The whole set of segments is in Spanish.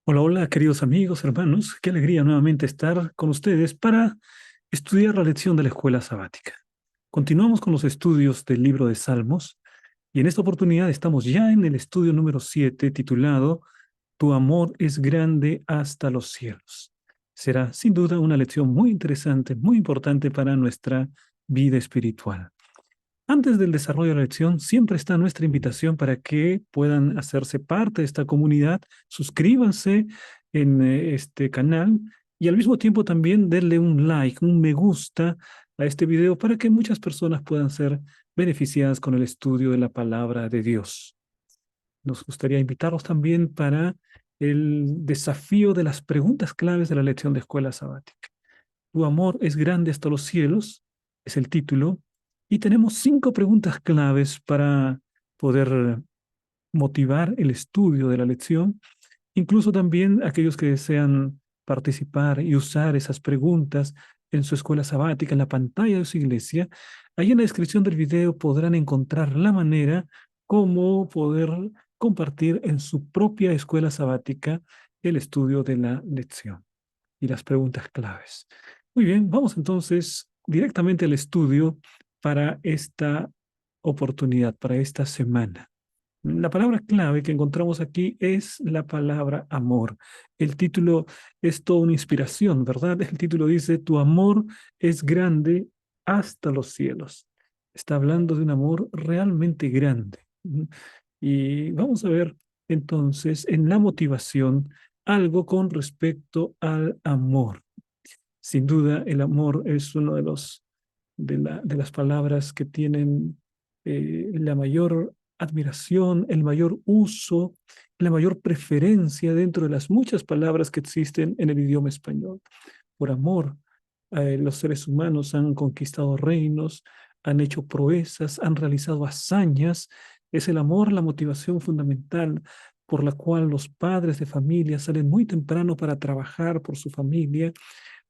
Hola, hola, queridos amigos, hermanos. Qué alegría nuevamente estar con ustedes para estudiar la lección de la escuela sabática. Continuamos con los estudios del libro de Salmos y en esta oportunidad estamos ya en el estudio número 7 titulado Tu amor es grande hasta los cielos. Será sin duda una lección muy interesante, muy importante para nuestra vida espiritual. Antes del desarrollo de la lección, siempre está nuestra invitación para que puedan hacerse parte de esta comunidad. Suscríbanse en este canal y al mismo tiempo también denle un like, un me gusta a este video para que muchas personas puedan ser beneficiadas con el estudio de la palabra de Dios. Nos gustaría invitarlos también para el desafío de las preguntas claves de la lección de escuela sabática. Tu amor es grande hasta los cielos, es el título, y tenemos 5 preguntas claves para poder motivar el estudio de la lección. Incluso también aquellos que desean participar y usar esas preguntas en su escuela sabática, en la pantalla de su iglesia, ahí en la descripción del video podrán encontrar la manera cómo poder compartir en su propia escuela sabática el estudio de la lección y las preguntas claves. Muy bien, vamos entonces directamente al estudio para esta oportunidad, para esta semana. La palabra clave que encontramos aquí es la palabra amor. El título es toda una inspiración, ¿verdad? El título dice, tu amor es grande hasta los cielos. Está hablando de un amor realmente grande. Y vamos a ver entonces en la motivación algo con respecto al amor. Sin duda, el amor es uno de de las palabras que tienen la mayor admiración, el mayor uso, la mayor preferencia dentro de las muchas palabras que existen en el idioma español. Por amor, los seres humanos han conquistado reinos, han hecho proezas, han realizado hazañas. Es el amor la motivación fundamental por la cual los padres de familia salen muy temprano para trabajar por su familia,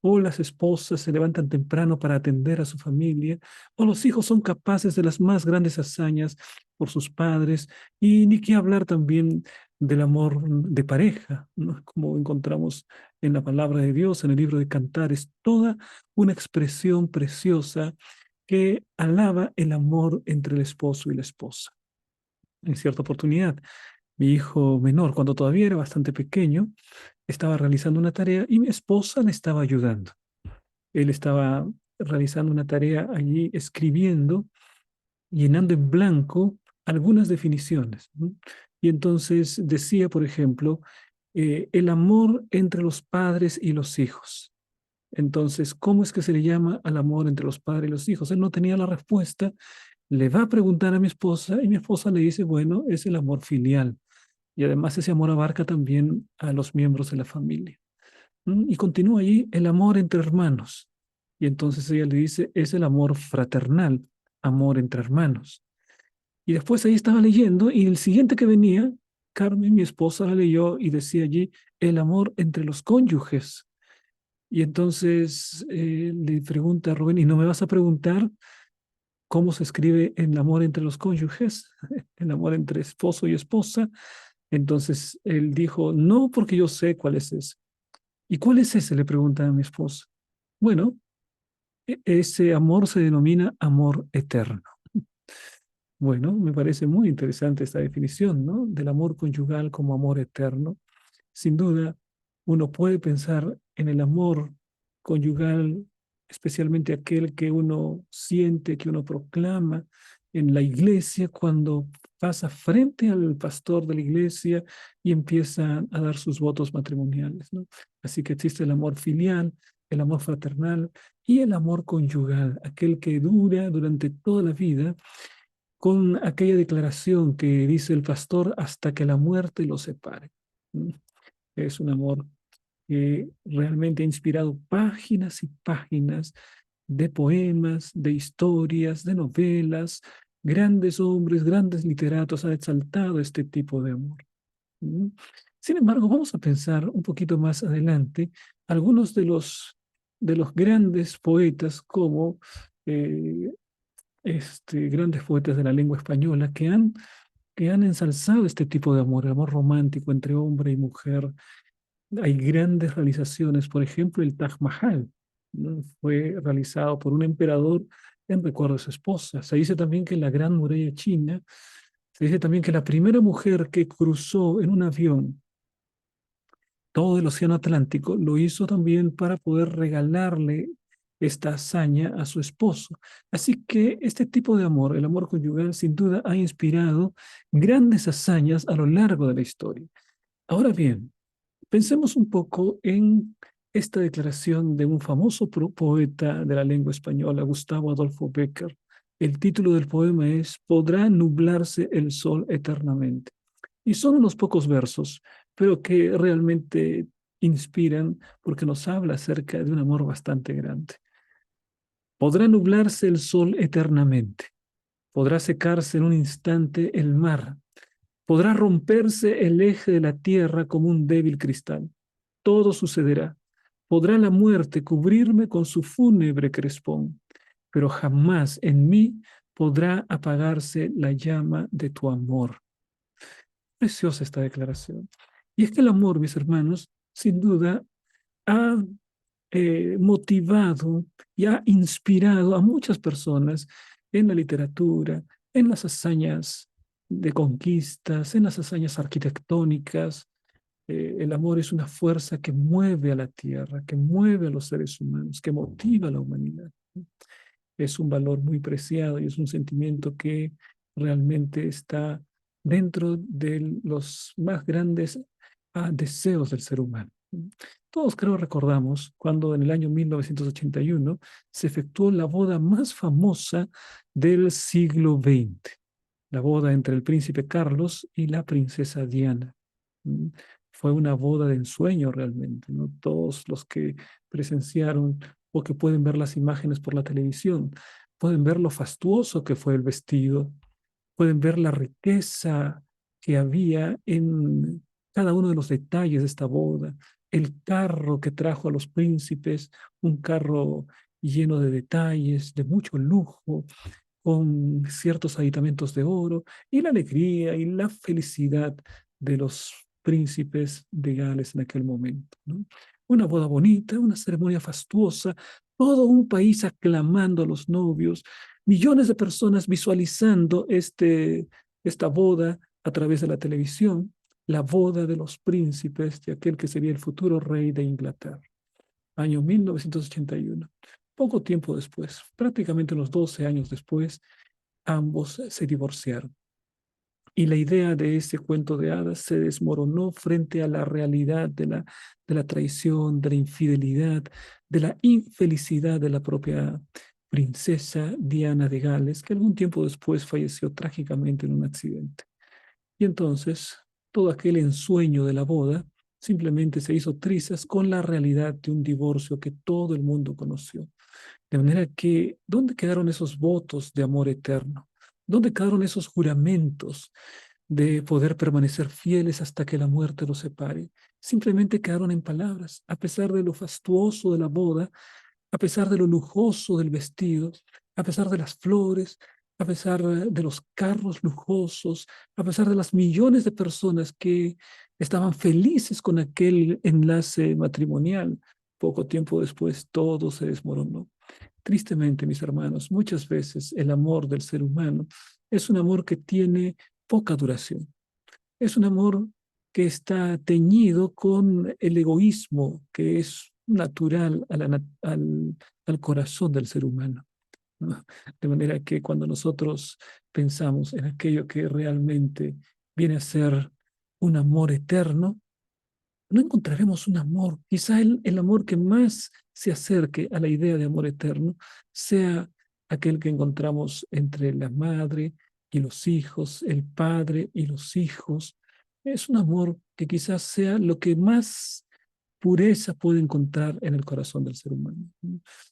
o las esposas se levantan temprano para atender a su familia, o los hijos son capaces de las más grandes hazañas por sus padres, y ni qué hablar también del amor de pareja, ¿no? Como encontramos en la palabra de Dios, en el libro de Cantares, toda una expresión preciosa que alaba el amor entre el esposo y la esposa. En cierta oportunidad, mi hijo menor, cuando todavía era bastante pequeño, estaba realizando una tarea y mi esposa le estaba ayudando. Él estaba realizando una tarea allí, escribiendo, llenando en blanco algunas definiciones, ¿no? Y entonces decía, por ejemplo, el amor entre los padres y los hijos. Entonces, ¿cómo es que se le llama al amor entre los padres y los hijos? Él no tenía la respuesta, le va a preguntar a mi esposa y mi esposa le dice, bueno, es el amor filial. Y además ese amor abarca también a los miembros de la familia. Y continúa allí el amor entre hermanos. Y entonces ella le dice, es el amor fraternal, amor entre hermanos. Y después ahí estaba leyendo y el siguiente que venía, Carmen, mi esposa, la leyó y decía allí, el amor entre los cónyuges. Y entonces le pregunta a Rubén, ¿y no me vas a preguntar cómo se escribe el amor entre los cónyuges? El amor entre esposo y esposa. Entonces él dijo, no, porque yo sé cuál es ese. ¿Y cuál es ese? Le pregunta a mi esposa. Bueno, ese amor se denomina amor eterno. Bueno, me parece muy interesante esta definición, ¿no? Del amor conyugal como amor eterno. Sin duda, uno puede pensar en el amor conyugal, especialmente aquel que uno siente, que uno proclama en la iglesia cuando pasa frente al pastor de la iglesia y empieza a dar sus votos matrimoniales, ¿no? Así que existe el amor filial, el amor fraternal y el amor conyugal, aquel que dura durante toda la vida con aquella declaración que dice el pastor hasta que la muerte los separe. ¿Mm? Es un amor que realmente ha inspirado páginas y páginas de poemas, de historias, de novelas. Grandes hombres, grandes literatos han exaltado este tipo de amor. ¿Mm? Sin embargo, vamos a pensar un poquito más adelante algunos de los grandes poetas como grandes poetas de la lengua española que han ensalzado este tipo de amor, el amor romántico entre hombre y mujer, Hay grandes realizaciones, por ejemplo, el Taj Mahal, ¿no? Fue realizado por un emperador en recuerdo de su esposa. Se dice también que la Gran Muralla China, se dice también que la primera mujer que cruzó en un avión todo el Océano Atlántico lo hizo también para poder regalarle esta hazaña a su esposo. Así que este tipo de amor, el amor conyugal, sin duda ha inspirado grandes hazañas a lo largo de la historia. Ahora bien, pensemos un poco en esta declaración de un famoso poeta de la lengua española, Gustavo Adolfo Bécquer. El título del poema es ¿Podrá nublarse el sol eternamente? Y son unos pocos versos, pero que realmente inspiran porque nos habla acerca de un amor bastante grande. Podrá nublarse el sol eternamente, podrá secarse en un instante el mar, podrá romperse el eje de la tierra como un débil cristal. Todo sucederá. Podrá la muerte cubrirme con su fúnebre crespón, pero jamás en mí podrá apagarse la llama de tu amor. Preciosa esta declaración. Y es que el amor, mis hermanos, sin duda ha motivado y ha inspirado a muchas personas en la literatura, en las hazañas de conquistas, en las hazañas arquitectónicas. El amor es una fuerza que mueve a la tierra, que mueve a los seres humanos, que motiva a la humanidad. Es un valor muy preciado y es un sentimiento que realmente está dentro de los más grandes deseos del ser humano. Todos creo recordamos cuando en el año 1981 se efectuó la boda más famosa del siglo XX, la boda entre el príncipe Carlos y la princesa Diana. Mm, Fue una boda de ensueño realmente, ¿no? Todos los que presenciaron o que pueden ver las imágenes por la televisión, pueden ver lo fastuoso que fue el vestido, pueden ver la riqueza que había en cada uno de los detalles de esta boda, el carro que trajo a los príncipes, un carro lleno de detalles, de mucho lujo, con ciertos aditamentos de oro, y la alegría y la felicidad de los príncipes de Gales en aquel momento, ¿no? Una boda bonita, una ceremonia fastuosa, todo un país aclamando a los novios, millones de personas visualizando esta boda a través de la televisión, la boda de los príncipes de aquel que sería el futuro rey de Inglaterra, año 1981. Poco tiempo después, prácticamente unos 12 años después, ambos se divorciaron. Y la idea de ese cuento de hadas se desmoronó frente a la realidad de la traición, de la infidelidad, de la infelicidad de la propia princesa Diana de Gales, que algún tiempo después falleció trágicamente en un accidente. Y entonces todo aquel ensueño de la boda simplemente se hizo trizas con la realidad de un divorcio que todo el mundo conoció. De manera que, ¿dónde quedaron esos votos de amor eterno? ¿Dónde quedaron esos juramentos de poder permanecer fieles hasta que la muerte los separe? Simplemente quedaron en palabras, a pesar de lo fastuoso de la boda, a pesar de lo lujoso del vestido, a pesar de las flores, a pesar de los carros lujosos, a pesar de las millones de personas que estaban felices con aquel enlace matrimonial. Poco tiempo después todo se desmoronó. Tristemente, mis hermanos, muchas veces el amor del ser humano es un amor que tiene poca duración. Es un amor que está teñido con el egoísmo que es natural al corazón del ser humano, ¿no? De manera que cuando nosotros pensamos en aquello que realmente viene a ser un amor eterno, no encontraremos un amor. Quizá el amor que más se acerque a la idea de amor eterno sea aquel que encontramos entre la madre y los hijos, el padre y los hijos. Es un amor que quizás sea lo que más pureza puede encontrar en el corazón del ser humano.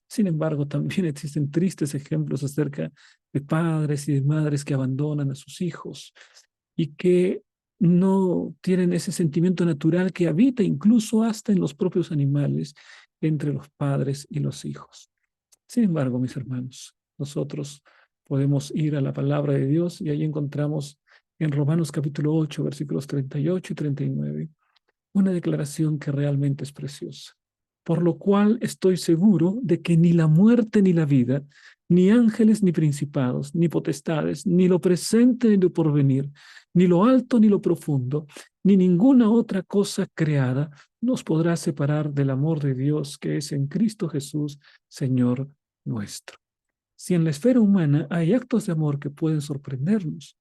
Sin embargo, también existen tristes ejemplos acerca de padres y de madres que abandonan a sus hijos y que no tienen ese sentimiento natural que habita incluso hasta en los propios animales entre los padres y los hijos. Sin embargo, mis hermanos, nosotros podemos ir a la palabra de Dios y ahí encontramos en Romanos capítulo 8, versículos 38 y 39, una declaración que realmente es preciosa. Por lo cual estoy seguro de que ni la muerte ni la vida, ni ángeles ni principados, ni potestades, ni lo presente ni lo porvenir, ni lo alto ni lo profundo, ni ninguna otra cosa creada nos podrá separar del amor de Dios que es en Cristo Jesús, Señor nuestro. Si en la esfera humana hay actos de amor que pueden sorprendernos,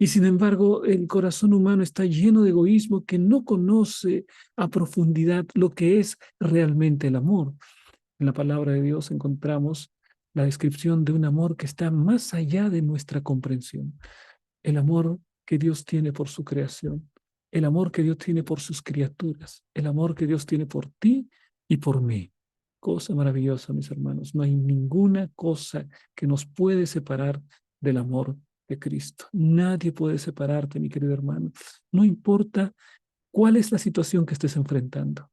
y sin embargo, el corazón humano está lleno de egoísmo que no conoce a profundidad lo que es realmente el amor. En la palabra de Dios encontramos la descripción de un amor que está más allá de nuestra comprensión. El amor que Dios tiene por su creación, el amor que Dios tiene por sus criaturas, el amor que Dios tiene por ti y por mí. Cosa maravillosa, mis hermanos. No hay ninguna cosa que nos puede separar del amor de Cristo. Nadie puede separarte, mi querido hermano. No importa cuál es la situación que estés enfrentando.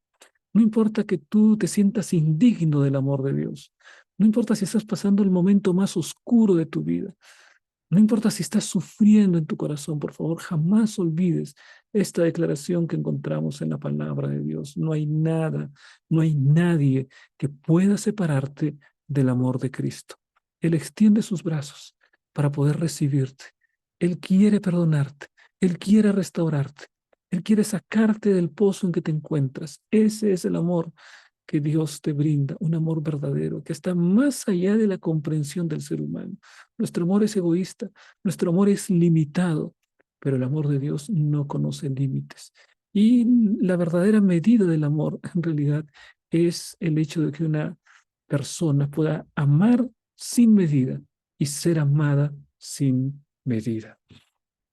No importa que tú te sientas indigno del amor de Dios. No importa si estás pasando el momento más oscuro de tu vida. No importa si estás sufriendo en tu corazón, por favor, jamás olvides esta declaración que encontramos en la palabra de Dios. No hay nada, no hay nadie que pueda separarte del amor de Cristo. Él extiende sus brazos para poder recibirte. Él quiere perdonarte. Él quiere restaurarte. Él quiere sacarte del pozo en que te encuentras. Ese es el amor que Dios te brinda, un amor verdadero que está más allá de la comprensión del ser humano. Nuestro amor es egoísta, nuestro amor es limitado, pero el amor de Dios no conoce límites. Y la verdadera medida del amor, en realidad, es el hecho de que una persona pueda amar sin medida y ser amada sin medida.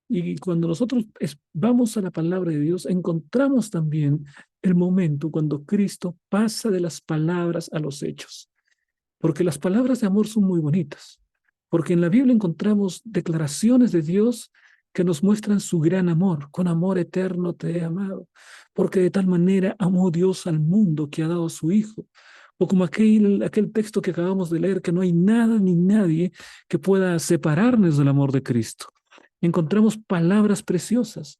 Y cuando nosotros vamos a la palabra de Dios, encontramos también el momento cuando Cristo pasa de las palabras a los hechos. Porque las palabras de amor son muy bonitas. Porque en la Biblia encontramos declaraciones de Dios que nos muestran su gran amor. Con amor eterno te he amado. Porque de tal manera amó Dios al mundo que ha dado a su Hijo. O como aquel texto que acabamos de leer, que no hay nada ni nadie que pueda separarnos del amor de Cristo. Encontramos palabras preciosas,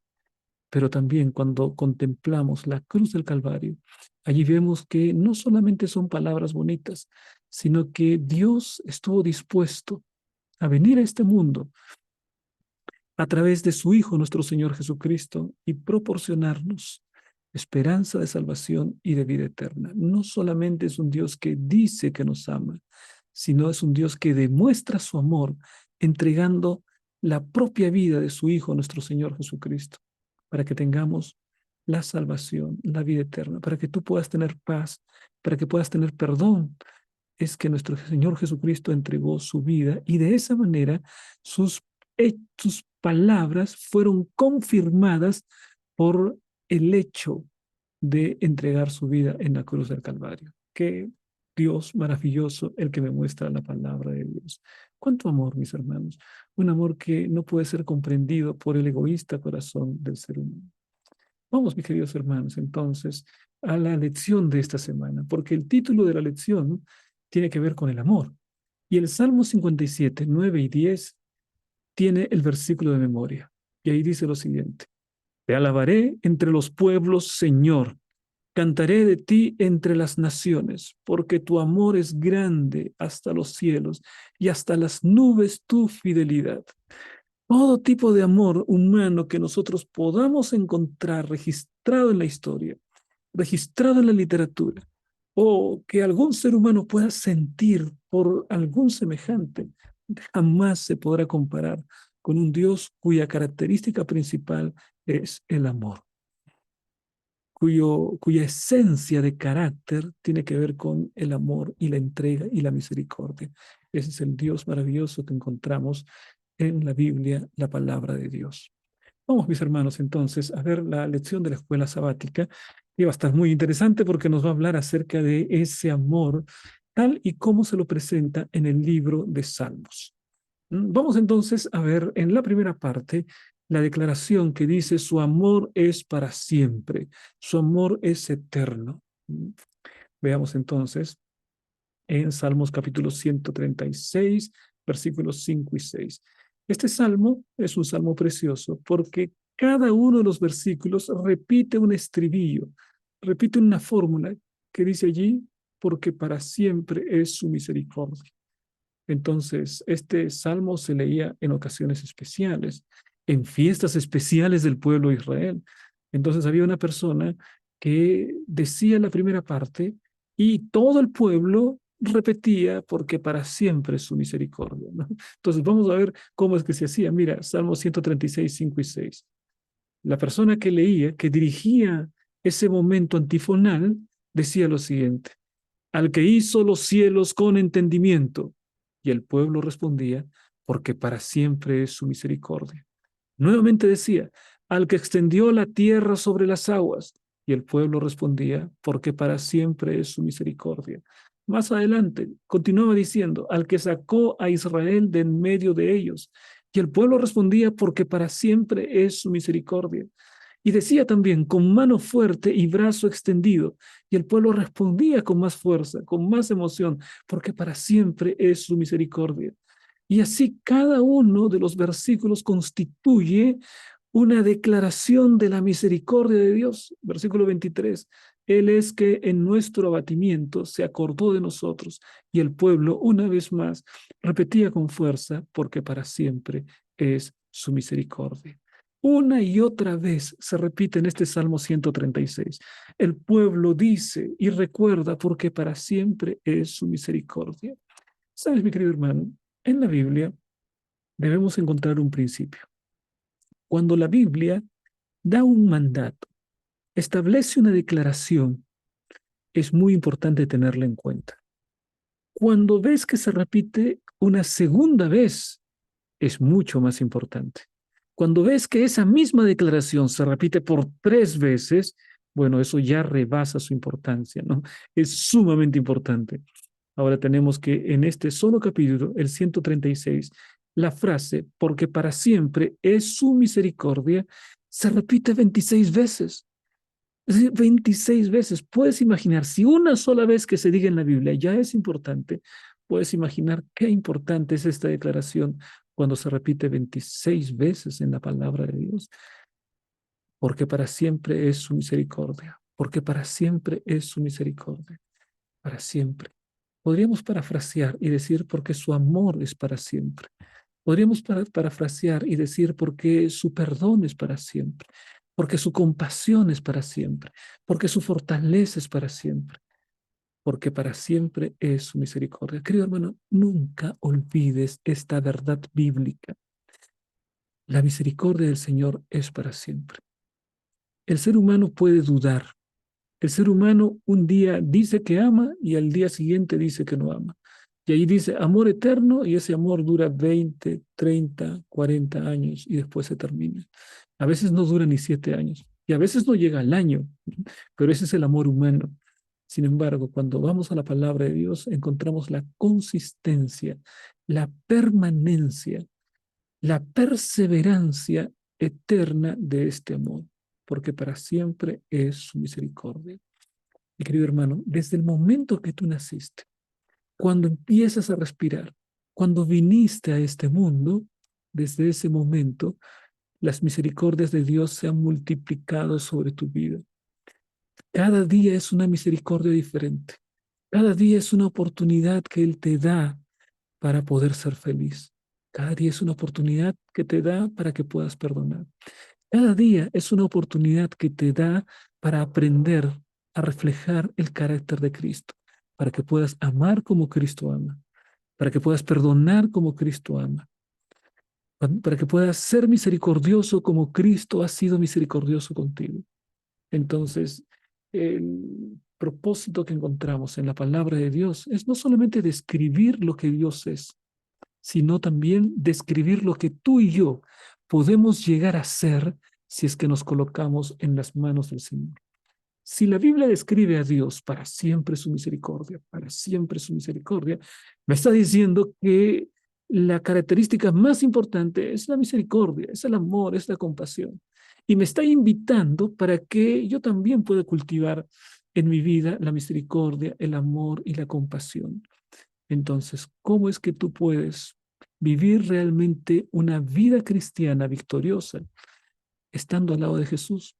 pero también cuando contemplamos la cruz del Calvario, allí vemos que no solamente son palabras bonitas, sino que Dios estuvo dispuesto a venir a este mundo a través de su Hijo, nuestro Señor Jesucristo, y proporcionarnos esperanza de salvación y de vida eterna. No solamente es un Dios que dice que nos ama, sino es un Dios que demuestra su amor entregando la propia vida de su Hijo, nuestro Señor Jesucristo, para que tengamos la salvación, la vida eterna, para que tú puedas tener paz, para que puedas tener perdón. Es que nuestro Señor Jesucristo entregó su vida y de esa manera sus palabras fueron confirmadas por el hecho de entregar su vida en la cruz del Calvario. Qué Dios maravilloso el que me muestra la palabra de Dios. Cuánto amor, mis hermanos. Un amor que no puede ser comprendido por el egoísta corazón del ser humano. Vamos, mis queridos hermanos, entonces, a la lección de esta semana, porque el título de la lección tiene que ver con el amor. Y el Salmo 57, 9 y 10 tiene el versículo de memoria. Y ahí dice lo siguiente: Te alabaré entre los pueblos, Señor. Cantaré de ti entre las naciones, porque tu amor es grande hasta los cielos y hasta las nubes tu fidelidad. Todo tipo de amor humano que nosotros podamos encontrar registrado en la historia, registrado en la literatura, o que algún ser humano pueda sentir por algún semejante, jamás se podrá comparar con un Dios cuya característica principal es el amor, cuya esencia de carácter tiene que ver con el amor y la entrega y la misericordia. Ese es el Dios maravilloso que encontramos en la Biblia, la palabra de Dios. Vamos, mis hermanos, entonces, a ver la lección de la escuela sabática, que va a estar muy interesante porque nos va a hablar acerca de ese amor tal y como se lo presenta en el libro de Salmos. Vamos entonces a ver en la primera parte la declaración que dice: su amor es para siempre, su amor es eterno. Veamos entonces en Salmos capítulo 136, versículos 5 y 6. Este salmo es un salmo precioso porque Cada uno de los versículos repite un estribillo, repite una fórmula que dice allí, porque para siempre es su misericordia. Entonces, este salmo se leía en ocasiones especiales, en fiestas especiales del pueblo de Israel. Entonces, había una persona que decía la primera parte y todo el pueblo repetía porque para siempre es su misericordia, ¿no? Entonces, vamos a ver cómo es que se hacía. Mira, Salmo 136, 5 y 6. La persona que leía, que dirigía ese momento antifonal, decía lo siguiente: al que hizo los cielos con entendimiento. Y el pueblo respondía, porque para siempre es su misericordia. Nuevamente decía, al que extendió la tierra sobre las aguas. Y el pueblo respondía, porque para siempre es su misericordia. Más adelante, continuaba diciendo, al que sacó a Israel de en medio de ellos. Y el pueblo respondía, porque para siempre es su misericordia. Y decía también, con mano fuerte y brazo extendido. Y el pueblo respondía con más fuerza, con más emoción, porque para siempre es su misericordia. Y así cada uno de los versículos constituye una declaración de la misericordia de Dios. Versículo 23. Él es que en nuestro abatimiento se acordó de nosotros. Y el pueblo, una vez más, repetía con fuerza, porque para siempre es su misericordia. Una y otra vez se repite en este Salmo 136. El pueblo dice y recuerda porque para siempre es su misericordia. ¿Sabes, mi querido hermano? En la Biblia debemos encontrar un principio. Cuando la Biblia da un mandato, establece una declaración, es muy importante tenerla en cuenta. Cuando ves que se repite una segunda vez, es mucho más importante. Cuando ves que esa misma declaración se repite por 3 veces, bueno, eso ya rebasa su importancia, ¿no? Es sumamente importante. Ahora tenemos que en este solo capítulo, el 136, la frase, porque para siempre es su misericordia, se repite 26 veces. Es decir, 26 veces. Puedes imaginar, si una sola vez que se diga en la Biblia ya es importante, puedes imaginar qué importante es esta declaración cuando se repite 26 veces en la palabra de Dios. Porque para siempre es su misericordia. Porque para siempre es su misericordia. Para siempre. Podríamos parafrasear y decir porque su amor es para siempre. Podríamos parafrasear y decir porque su perdón es para siempre, porque su compasión es para siempre, porque su fortaleza es para siempre, porque para siempre es su misericordia. Querido hermano, nunca olvides esta verdad bíblica. La misericordia del Señor es para siempre. El ser humano puede dudar. El ser humano un día dice que ama y al día siguiente dice que no ama. Y ahí dice amor eterno y ese amor dura 20, 30, 40 años y después se termina. A veces no dura ni 7 años y a veces no llega al año, pero ese es el amor humano. Sin embargo, cuando vamos a la palabra de Dios, encontramos la consistencia, la permanencia, la perseverancia eterna de este amor, porque para siempre es su misericordia. Mi querido hermano, desde el momento que tú naciste, cuando empiezas a respirar, cuando viniste a este mundo, desde ese momento, las misericordias de Dios se han multiplicado sobre tu vida. Cada día es una misericordia diferente. Cada día es una oportunidad que Él te da para poder ser feliz. Cada día es una oportunidad que te da para que puedas perdonar. Cada día es una oportunidad que te da para aprender a reflejar el carácter de Cristo, para que puedas amar como Cristo ama, para que puedas perdonar como Cristo ama, para que puedas ser misericordioso como Cristo ha sido misericordioso contigo. Entonces, el propósito que encontramos en la palabra de Dios es no solamente describir lo que Dios es, sino también describir lo que tú y yo podemos llegar a ser si es que nos colocamos en las manos del Señor. Si la Biblia describe a Dios para siempre su misericordia, para siempre su misericordia, me está diciendo que la característica más importante es la misericordia, es el amor, es la compasión. Y me está invitando para que yo también pueda cultivar en mi vida la misericordia, el amor y la compasión. Entonces, ¿cómo es que tú puedes vivir realmente una vida cristiana victoriosa? estando al lado de Jesús,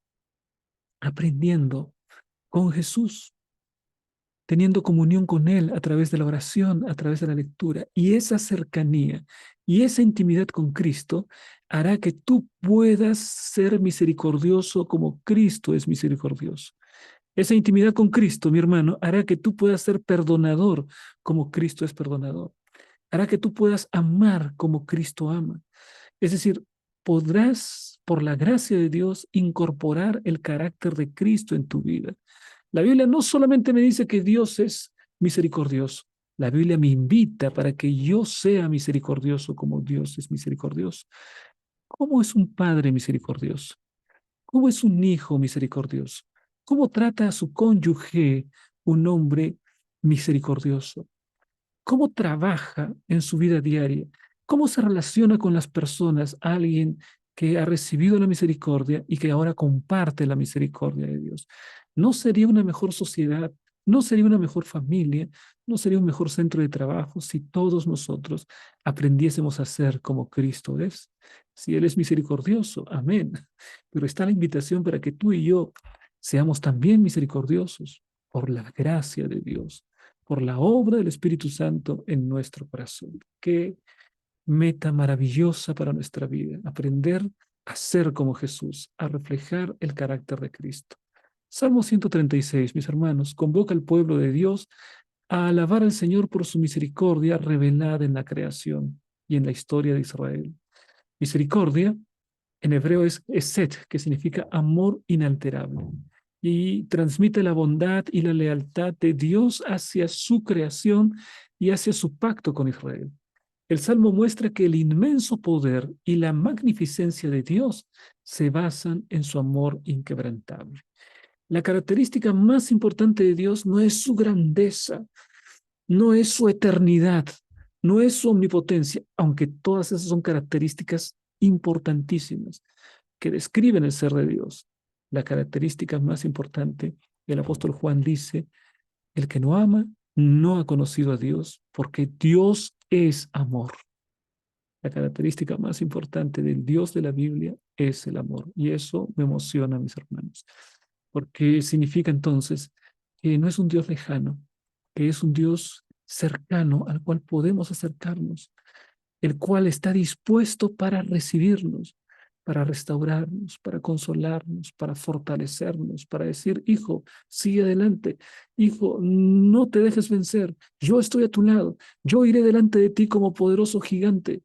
aprendiendo con Jesús, teniendo comunión con Él a través de la oración, a través de la lectura. Y esa cercanía y esa intimidad con Cristo hará que tú puedas ser misericordioso como Cristo es misericordioso. Esa intimidad con Cristo, mi hermano, hará que tú puedas ser perdonador como Cristo es perdonador. Hará que tú puedas amar como Cristo ama. Es decir, podrás, por la gracia de Dios, incorporar el carácter de Cristo en tu vida. La Biblia no solamente me dice que Dios es misericordioso, la Biblia me invita para que yo sea misericordioso como Dios es misericordioso. ¿Cómo es un padre misericordioso? ¿Cómo es un hijo misericordioso? ¿Cómo trata a su cónyuge un hombre misericordioso? ¿Cómo trabaja en su vida diaria? ¿Cómo se relaciona con las personas alguien que ha recibido la misericordia y que ahora comparte la misericordia de Dios? ¿No sería una mejor sociedad? ¿No sería una mejor familia? ¿No sería un mejor centro de trabajo si todos nosotros aprendiésemos a ser como Cristo es? Si Él es misericordioso, amén. Pero está la invitación para que tú y yo seamos también misericordiosos por la gracia de Dios, por la obra del Espíritu Santo en nuestro corazón. Qué meta maravillosa para nuestra vida, aprender a ser como Jesús, a reflejar el carácter de Cristo. Salmo 136, mis hermanos, convoca al pueblo de Dios a alabar al Señor por su misericordia revelada en la creación y en la historia de Israel. Misericordia en hebreo es eset, que significa amor inalterable, y transmite la bondad y la lealtad de Dios hacia su creación y hacia su pacto con Israel. El Salmo muestra que el inmenso poder y la magnificencia de Dios se basan en su amor inquebrantable. La característica más importante de Dios no es su grandeza, no es su eternidad, no es su omnipotencia, aunque todas esas son características importantísimas que describen el ser de Dios. La característica más importante, el apóstol Juan dice, el que no ama no ha conocido a Dios, porque Dios es amor. La característica más importante del Dios de la Biblia es el amor. Y eso me emociona, mis hermanos, porque significa entonces que no es un Dios lejano, que es un Dios cercano al cual podemos acercarnos, el cual está dispuesto para recibirnos, para restaurarnos, para consolarnos, para fortalecernos, para decir, hijo, sigue adelante, hijo, no te dejes vencer, yo estoy a tu lado, yo iré delante de ti como poderoso gigante.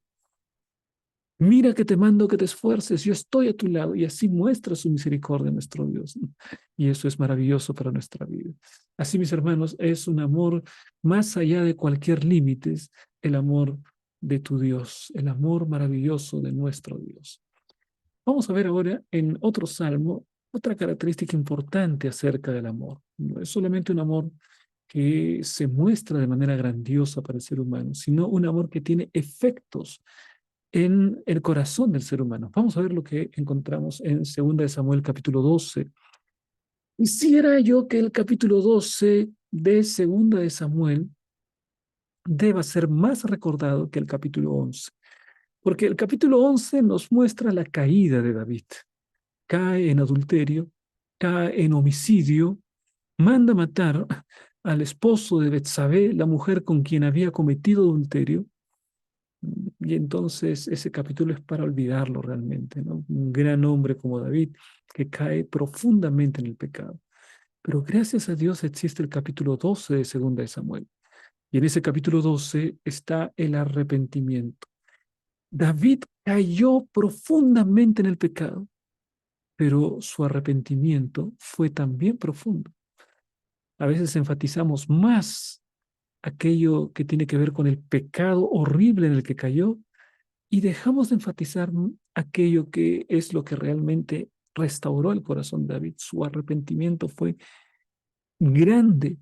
Mira que te mando que te esfuerces, yo estoy a tu lado y así muestra su misericordia nuestro Dios, ¿no? Y eso es maravilloso para nuestra vida. Así, mis hermanos, es un amor más allá de cualquier límites, el amor de tu Dios, el amor maravilloso de nuestro Dios. Vamos a ver ahora en otro salmo otra característica importante acerca del amor. No es solamente un amor que se muestra de manera grandiosa para el ser humano, sino un amor que tiene efectos en el corazón del ser humano. Vamos a ver lo que encontramos en 2 de Samuel capítulo 12. Quisiera yo que el capítulo 12 de 2 de Samuel deba ser más recordado que el capítulo 11, porque el capítulo 11 nos muestra la caída de David. Cae en adulterio, cae en homicidio, manda matar al esposo de Betsabé, la mujer con quien había cometido adulterio. Y entonces ese capítulo es para olvidarlo realmente, ¿no? Un gran hombre como David que cae profundamente en el pecado. Pero gracias a Dios existe el capítulo 12 de 2 de Samuel. Y en ese capítulo 12 está el arrepentimiento. David cayó profundamente en el pecado, pero su arrepentimiento fue también profundo. A veces enfatizamos más aquello que tiene que ver con el pecado horrible en el que cayó y dejamos de enfatizar aquello que es lo que realmente restauró el corazón de David. Su arrepentimiento fue grande,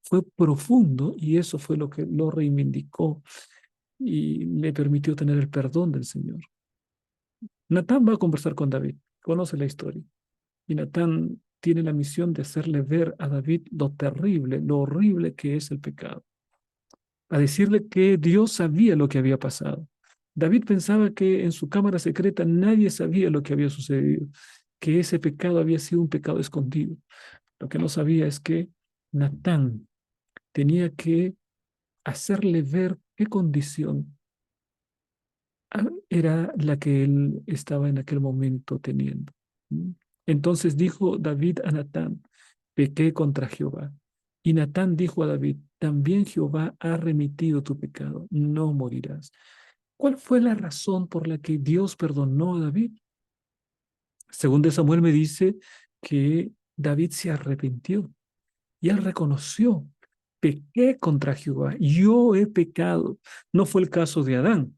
fue profundo y eso fue lo que lo reivindicó y le permitió tener el perdón del Señor. Natán va a conversar con David, conoce la historia y Natán tiene la misión de hacerle ver a David lo terrible, lo horrible que es el pecado, a decirle que Dios sabía lo que había pasado, David pensaba que en su cámara secreta nadie sabía lo que había sucedido, que ese pecado había sido un pecado escondido. Lo que no sabía es que Natán tenía que hacerle ver qué condición era la que él estaba en aquel momento teniendo. ¿Mm? Entonces dijo David a Natán, pequé contra Jehová. Y Natán dijo a David, también Jehová ha remitido tu pecado, no morirás. ¿Cuál fue la razón por la que Dios perdonó a David? Según de Samuel me dice que David se arrepintió y él reconoció, pequé contra Jehová, yo he pecado. No fue el caso de Adán.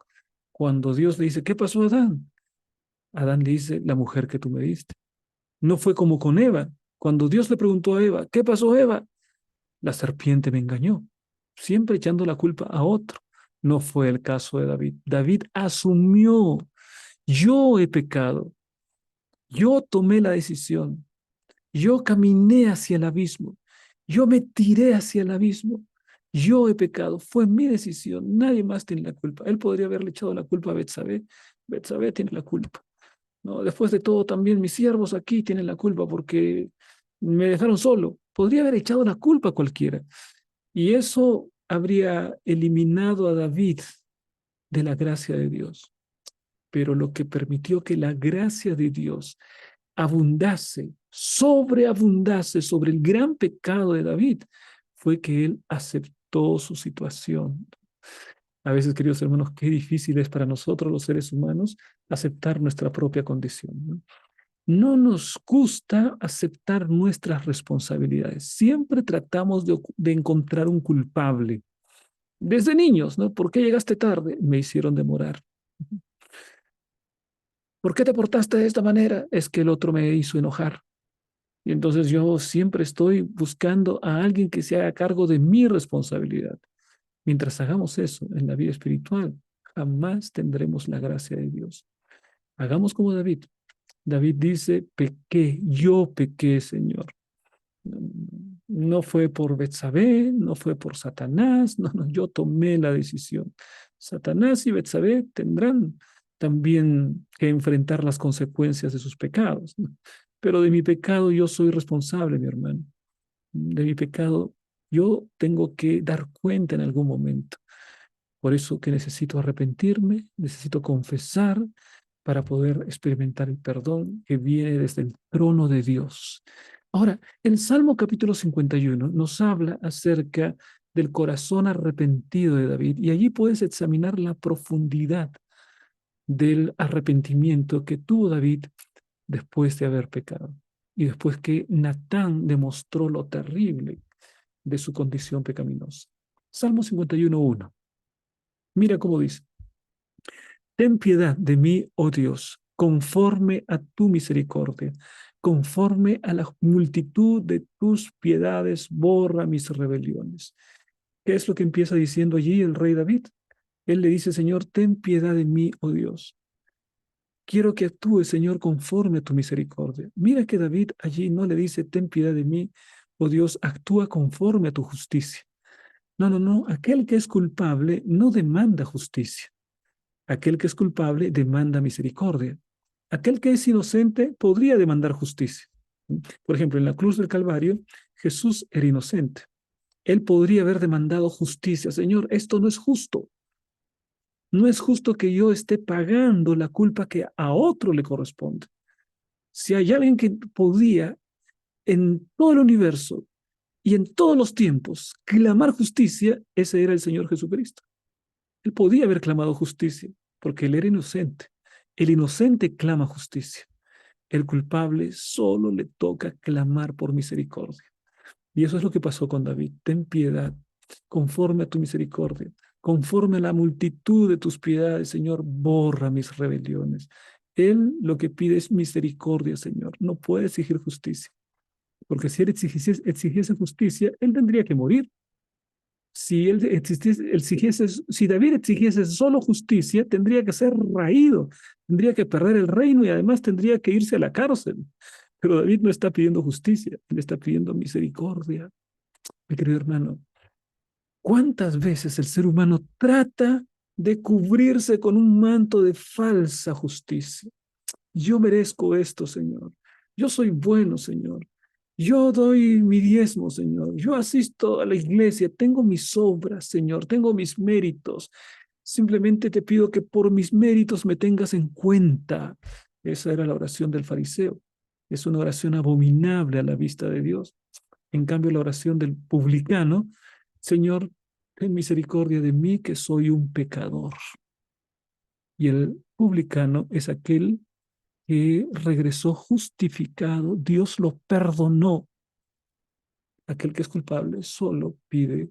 Cuando Dios le dice, ¿qué pasó, Adán? Adán le dice, la mujer que tú me diste. No fue como con Eva. Cuando Dios le preguntó a Eva, ¿qué pasó, Eva? La serpiente me engañó, siempre echando la culpa a otro. No fue el caso de David. David asumió, yo he pecado, yo tomé la decisión, yo caminé hacia el abismo, yo me tiré hacia el abismo, yo he pecado, fue mi decisión, nadie más tiene la culpa. Él podría haberle echado la culpa a Betsabé, Betsabé tiene la culpa. ¿No? Después de todo, también mis siervos aquí tienen la culpa porque me dejaron solo. Podría haber echado la culpa a cualquiera. Y eso habría eliminado a David de la gracia de Dios. Pero lo que permitió que la gracia de Dios abundase, sobreabundase sobre el gran pecado de David, fue que él aceptó su situación. A veces, queridos hermanos, qué difícil es para nosotros los seres humanos aceptar nuestra propia condición, ¿no? No nos gusta aceptar nuestras responsabilidades. Siempre tratamos de encontrar un culpable. Desde niños, ¿no? ¿Por qué llegaste tarde? Me hicieron demorar. ¿Por qué te portaste de esta manera? Es que el otro me hizo enojar. Y entonces yo siempre estoy buscando a alguien que se haga cargo de mi responsabilidad. Mientras hagamos eso en la vida espiritual, jamás tendremos la gracia de Dios. Hagamos como David. David dice, pequé, yo pequé, Señor. No fue por Betsabé, no fue por Satanás, no, no, yo tomé la decisión. Satanás y Betsabé tendrán también que enfrentar las consecuencias de sus pecados, ¿no? Pero de mi pecado yo soy responsable, mi hermano. De mi pecado yo tengo que dar cuenta en algún momento. Por eso que necesito arrepentirme, necesito confesar para poder experimentar el perdón que viene desde el trono de Dios. Ahora, el Salmo capítulo 51 nos habla acerca del corazón arrepentido de David y allí puedes examinar la profundidad del arrepentimiento que tuvo David después de haber pecado y después que Natán demostró lo terrible de su condición pecaminosa. Salmo 51:1. Mira cómo dice. Ten piedad de mí, oh Dios, conforme a tu misericordia, conforme a la multitud de tus piedades, borra mis rebeliones. ¿Qué es lo que empieza diciendo allí el rey David? Él le dice, Señor, ten piedad de mí, oh Dios. Quiero que actúes, Señor, conforme a tu misericordia. Mira que David allí no le dice, ten piedad de mí, oh Dios, actúa conforme a tu justicia. No, no, no. Aquel que es culpable no demanda justicia. Aquel que es culpable demanda misericordia. Aquel que es inocente podría demandar justicia. Por ejemplo, en la cruz del Calvario, Jesús era inocente. Él podría haber demandado justicia. Señor, esto no es justo. No es justo que yo esté pagando la culpa que a otro le corresponde. Si hay alguien que podía en todo el universo y en todos los tiempos clamar justicia, ese era el Señor Jesucristo. Él podía haber clamado justicia porque él era inocente. El inocente clama justicia. El culpable solo le toca clamar por misericordia. Y eso es lo que pasó con David. Ten piedad, conforme a tu misericordia, conforme a la multitud de tus piedades, Señor, borra mis rebeliones. Él lo que pide es misericordia, Señor. No puede exigir justicia, porque si él exigiese justicia, él tendría que morir. Si David exigiese solo justicia, tendría que ser raído, tendría que perder el reino y además tendría que irse a la cárcel. Pero David no está pidiendo justicia, él está pidiendo misericordia. Mi querido hermano, ¿cuántas veces el ser humano trata de cubrirse con un manto de falsa justicia. Yo merezco esto, Señor. Yo soy bueno, Señor. Yo doy mi diezmo, Señor. Yo asisto a la iglesia. Tengo mis obras, Señor. Tengo mis méritos. Simplemente te pido que por mis méritos me tengas en cuenta. Esa era la oración del fariseo. Es una oración abominable a la vista de Dios. En cambio, la oración del publicano, Señor, ten misericordia de mí que soy un pecador. Y el publicano es aquel que regresó justificado, Dios lo perdonó. Aquel que es culpable solo pide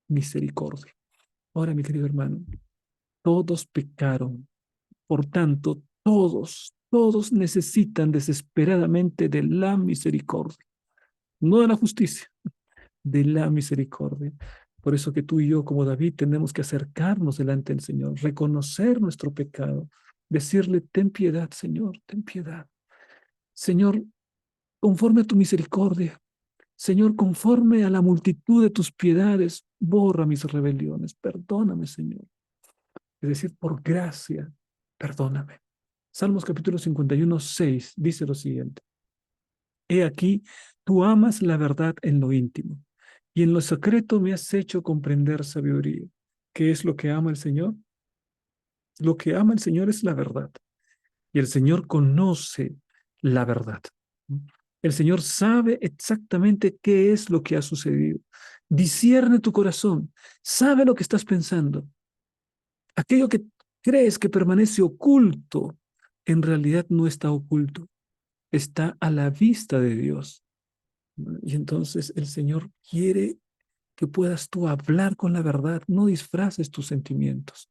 misericordia. Ahora, mi querido hermano, todos pecaron, por tanto, todos necesitan desesperadamente de la misericordia, no de la justicia, de la misericordia. Por eso que tú y yo, como David, tenemos que acercarnos delante del Señor, reconocer nuestro pecado, decirle, ten piedad, Señor, ten piedad. Señor, conforme a tu misericordia, Señor, conforme a la multitud de tus piedades, borra mis rebeliones. Perdóname, Señor. Es decir, por gracia, perdóname. Salmos capítulo 51, 6 dice lo siguiente. He aquí, tú amas la verdad en lo íntimo, y en lo secreto me has hecho comprender sabiduría. ¿Qué es lo que ama el Señor? Lo que ama el Señor es la verdad, y el Señor conoce la verdad. El Señor sabe exactamente qué es lo que ha sucedido. Discierne tu corazón, sabe lo que estás pensando. Aquello que crees que permanece oculto, en realidad no está oculto, está a la vista de Dios. Y entonces el Señor quiere que puedas tú hablar con la verdad, no disfraces tus sentimientos,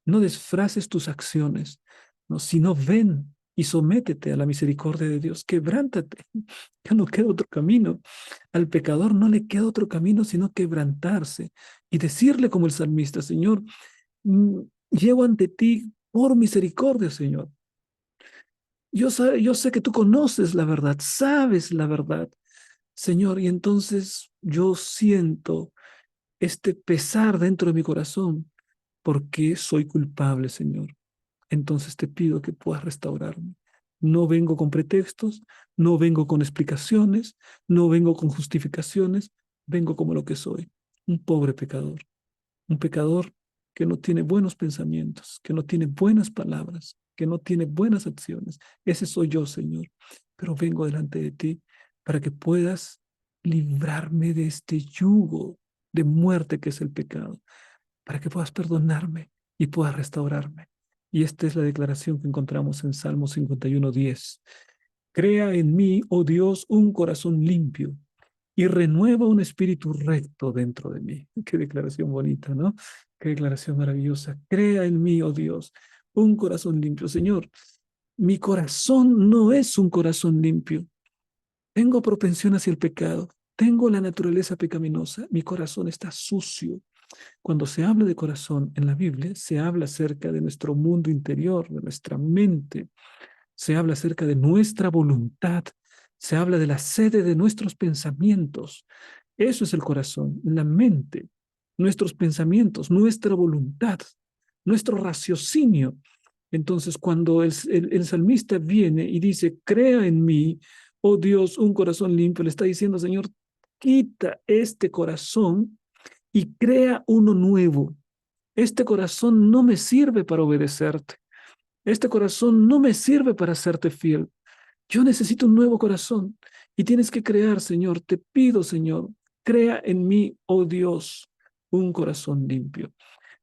no disfraces tus acciones, no, sino ven y sométete a la misericordia de Dios, quebrántate, ya no queda otro camino. Al pecador no le queda otro camino sino quebrantarse y decirle como el salmista, Señor, mm, llego ante ti por misericordia, Señor. Yo sé que tú conoces la verdad, sabes la verdad, Señor, y entonces yo siento este pesar dentro de mi corazón porque soy culpable, Señor. Entonces te pido que puedas restaurarme. No vengo con pretextos, no vengo con explicaciones, no vengo con justificaciones, vengo como lo que soy, un pobre pecador, un pecador que no tiene buenos pensamientos, que no tiene buenas palabras, que no tiene buenas acciones. Ese soy yo, Señor, pero vengo delante de ti para que puedas librarme de este yugo de muerte que es el pecado, para que puedas perdonarme y puedas restaurarme. Y esta es la declaración que encontramos en Salmo 51:10. Crea en mí, oh Dios, un corazón limpio y renueva un espíritu recto dentro de mí. Qué declaración bonita, ¿no? Qué declaración maravillosa. Crea en mí, oh Dios, un corazón limpio. Señor, mi corazón no es un corazón limpio. Tengo propensión hacia el pecado. Tengo la naturaleza pecaminosa. Mi corazón está sucio. Cuando se habla de corazón en la Biblia, se habla acerca de nuestro mundo interior, de nuestra mente, se habla acerca de nuestra voluntad, se habla de la sede de nuestros pensamientos. Eso es el corazón, la mente, nuestros pensamientos, nuestra voluntad, nuestro raciocinio. Entonces, cuando el salmista viene y dice, crea en mí, oh Dios, un corazón limpio, le está diciendo, Señor, quita este corazón y crea uno nuevo. Este corazón no me sirve para obedecerte. Este corazón no me sirve para serte fiel. Yo necesito un nuevo corazón y tienes que crear, Señor. Te pido, Señor, crea en mí, oh Dios, un corazón limpio.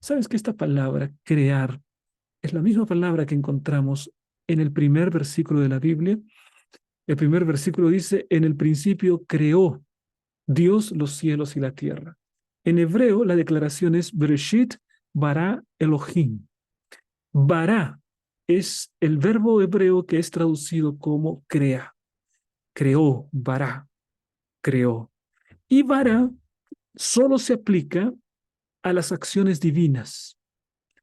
¿Sabes que esta palabra, crear, es la misma palabra que encontramos en el primer versículo de la Biblia? El primer versículo dice, en el principio creó Dios los cielos y la tierra. En hebreo, la declaración es Bereshit bara Elohim. Bara es el verbo hebreo que es traducido como crea. Creó, bara, creó. Y bara solo se aplica a las acciones divinas.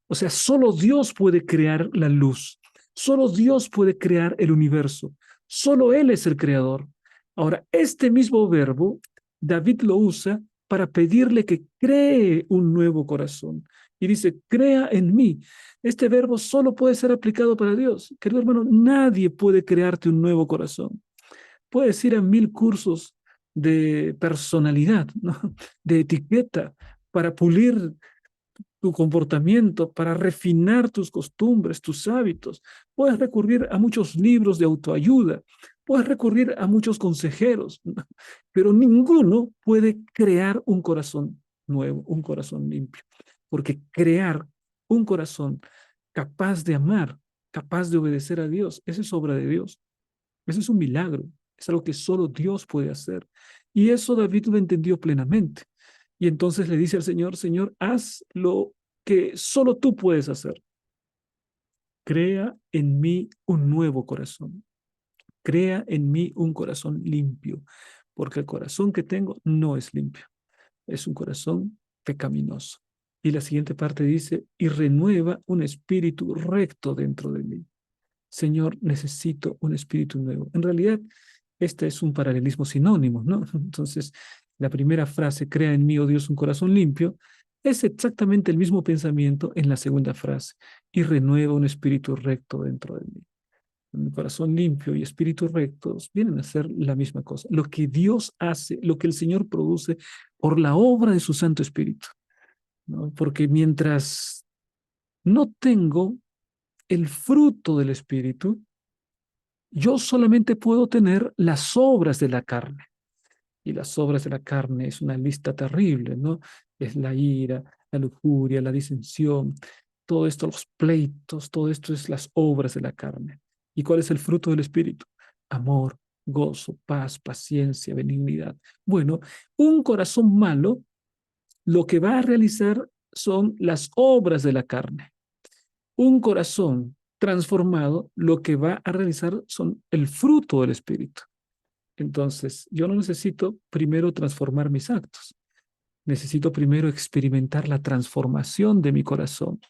O sea, solo Dios puede crear la luz. Solo Dios puede crear el universo. Solo Él es el creador. Ahora, este mismo verbo, David lo usa para pedirle que cree un nuevo corazón. y dice, crea en mí. Este verbo solo puede ser aplicado para Dios. Querido hermano, nadie puede crearte un nuevo corazón. Puedes ir a 1000 cursos de personalidad, ¿no? De etiqueta, para pulir tu comportamiento, para refinar tus costumbres, tus hábitos. Puedes recurrir a muchos libros de autoayuda, puedes recurrir a muchos consejeros, ¿no? Pero ninguno puede crear un corazón nuevo, un corazón limpio, porque crear un corazón capaz de amar, capaz de obedecer a Dios, esa es obra de Dios. Eso es un milagro, es algo que solo Dios puede hacer. Y eso David lo entendió plenamente. Y entonces le dice al Señor, Señor, haz lo que solo tú puedes hacer. Crea en mí un nuevo corazón. Crea en mí un corazón limpio, porque el corazón que tengo no es limpio, es un corazón pecaminoso. Y la siguiente parte dice, y renueva un espíritu recto dentro de mí. Señor, necesito un espíritu nuevo. En realidad, este es un paralelismo sinónimo, ¿no? Entonces, la primera frase, crea en mí, oh Dios, un corazón limpio, es exactamente el mismo pensamiento en la segunda frase, y renueva un espíritu recto dentro de mí. Un corazón limpio y espíritu rectos vienen a ser la misma cosa. Lo que Dios hace, lo que el Señor produce por la obra de su Santo Espíritu, ¿no? Porque mientras no tengo el fruto del Espíritu, yo solamente puedo tener las obras de la carne. Y las obras de la carne es una lista terrible, ¿no? Es la ira, la lujuria, la disensión, todo esto, los pleitos, todo esto es las obras de la carne. ¿Y cuál es el fruto del Espíritu? Amor, gozo, paz, paciencia, benignidad. Bueno, un corazón malo lo que va a realizar son las obras de la carne. Un corazón transformado lo que va a realizar son el fruto del Espíritu. Entonces, yo no necesito primero transformar mis actos, necesito primero experimentar la transformación de mi corazón,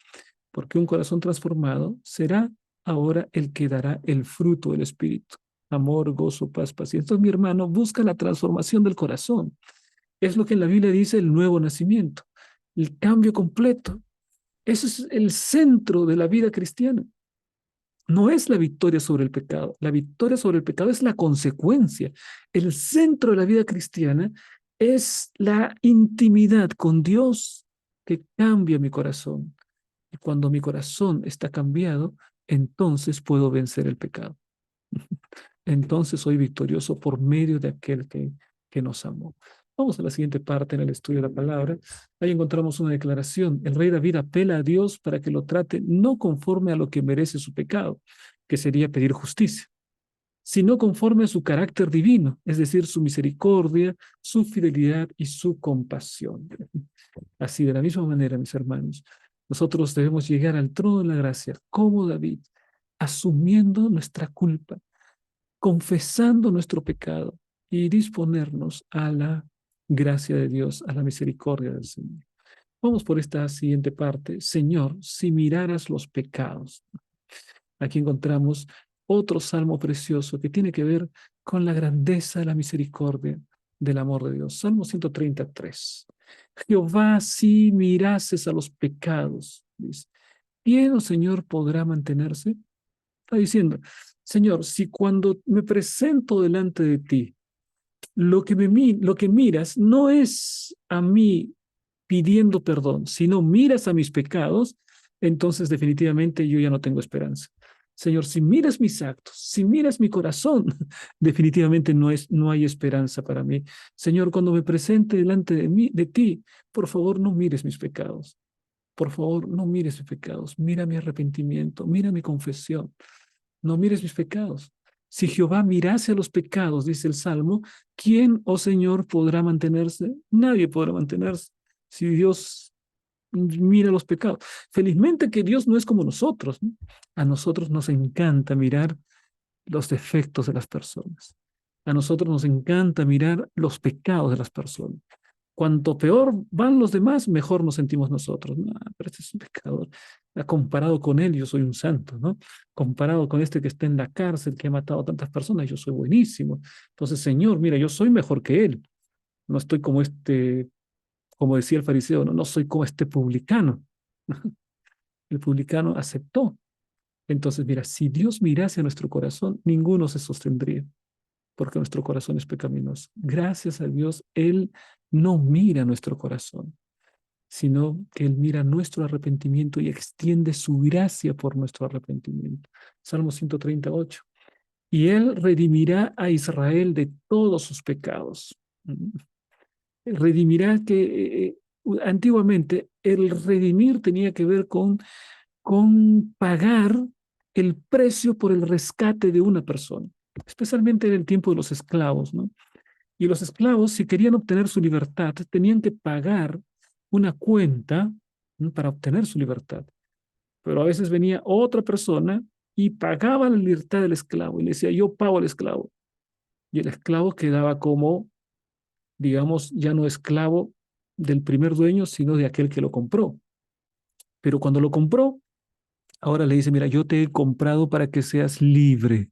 porque un corazón transformado será ahora el que dará el fruto del Espíritu. Amor, gozo, paz, paciencia. Entonces, mi hermano, busca la transformación del corazón. Es lo que en la Biblia dice el nuevo nacimiento, el cambio completo. Ese es el centro de la vida cristiana. No es la victoria sobre el pecado. La victoria sobre el pecado es la consecuencia. El centro de la vida cristiana es la intimidad con Dios que cambia mi corazón. Y cuando mi corazón está cambiado, entonces puedo vencer el pecado. Entonces soy victorioso por medio de aquel que nos amó. Vamos a la siguiente parte en el estudio de la palabra. Ahí encontramos una declaración. El rey David apela a Dios para que lo trate no conforme a lo que merece su pecado, que sería pedir justicia, sino conforme a su carácter divino, es decir, su misericordia, su fidelidad y su compasión. Así, de la misma manera, mis hermanos, nosotros debemos llegar al trono de la gracia como David, asumiendo nuestra culpa, confesando nuestro pecado y disponernos a la gracia de Dios, a la misericordia del Señor. Vamos por esta siguiente parte. Señor, si miraras los pecados. Aquí encontramos otro salmo precioso que tiene que ver con la grandeza, la misericordia del amor de Dios. Salmo 133. Jehová, si mirases a los pecados, dice, ¿quién, oh Señor, podrá mantenerse? Está diciendo, Señor, si cuando me presento delante de ti, lo que miras no es a mí pidiendo perdón, sino miras a mis pecados, entonces definitivamente yo ya no tengo esperanza. Señor, si miras mis actos, si miras mi corazón, definitivamente no hay esperanza para mí. Señor, cuando me presente delante de mí, de ti, por favor, no mires mis pecados. Por favor, no mires mis pecados. Mira mi arrepentimiento, mira mi confesión. No mires mis pecados. Si Jehová mirase a los pecados, dice el Salmo, ¿quién, oh Señor, podrá mantenerse? Nadie podrá mantenerse. Si Dios mira los pecados. Felizmente que Dios no es como nosotros, ¿no? A nosotros nos encanta mirar los defectos de las personas. A nosotros nos encanta mirar los pecados de las personas. Cuanto peor van los demás, mejor nos sentimos nosotros. No, pero este es un pecador. Comparado con él, yo soy un santo, ¿no? Comparado con este que está en la cárcel, que ha matado a tantas personas, yo soy buenísimo. Entonces, Señor, mira, yo soy mejor que él. No estoy como este, como decía el fariseo, no soy como este publicano. El publicano aceptó. Entonces, mira, si Dios mirase a nuestro corazón, ninguno se sostendría, porque nuestro corazón es pecaminoso. Gracias a Dios, Él no mira nuestro corazón, sino que Él mira nuestro arrepentimiento y extiende su gracia por nuestro arrepentimiento. Salmo 138. Y Él redimirá a Israel de todos sus pecados. Redimirá que antiguamente el redimir tenía que ver con pagar el precio por el rescate de una persona, especialmente en el tiempo de los esclavos, ¿no? Y los esclavos, si querían obtener su libertad, tenían que pagar una cuenta, ¿no?, para obtener su libertad. Pero a veces venía otra persona y pagaba la libertad del esclavo y le decía, yo pago al esclavo. Y el esclavo quedaba como, digamos, ya no esclavo del primer dueño, sino de aquel que lo compró. Pero cuando lo compró, ahora le dice, mira, yo te he comprado para que seas libre.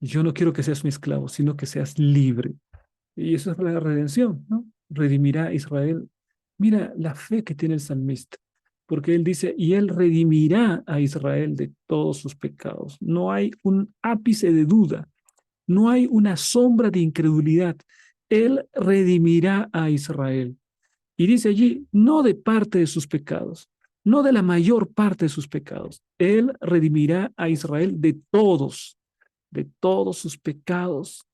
Yo no quiero que seas mi esclavo, sino que seas libre. Y eso es la redención, ¿no? Redimirá a Israel. Mira la fe que tiene el salmista, porque él dice, y él redimirá a Israel de todos sus pecados. No hay un ápice de duda, no hay una sombra de incredulidad. Él redimirá a Israel. Y dice allí, no de parte de sus pecados, no de la mayor parte de sus pecados. Él redimirá a Israel de todos sus pecados,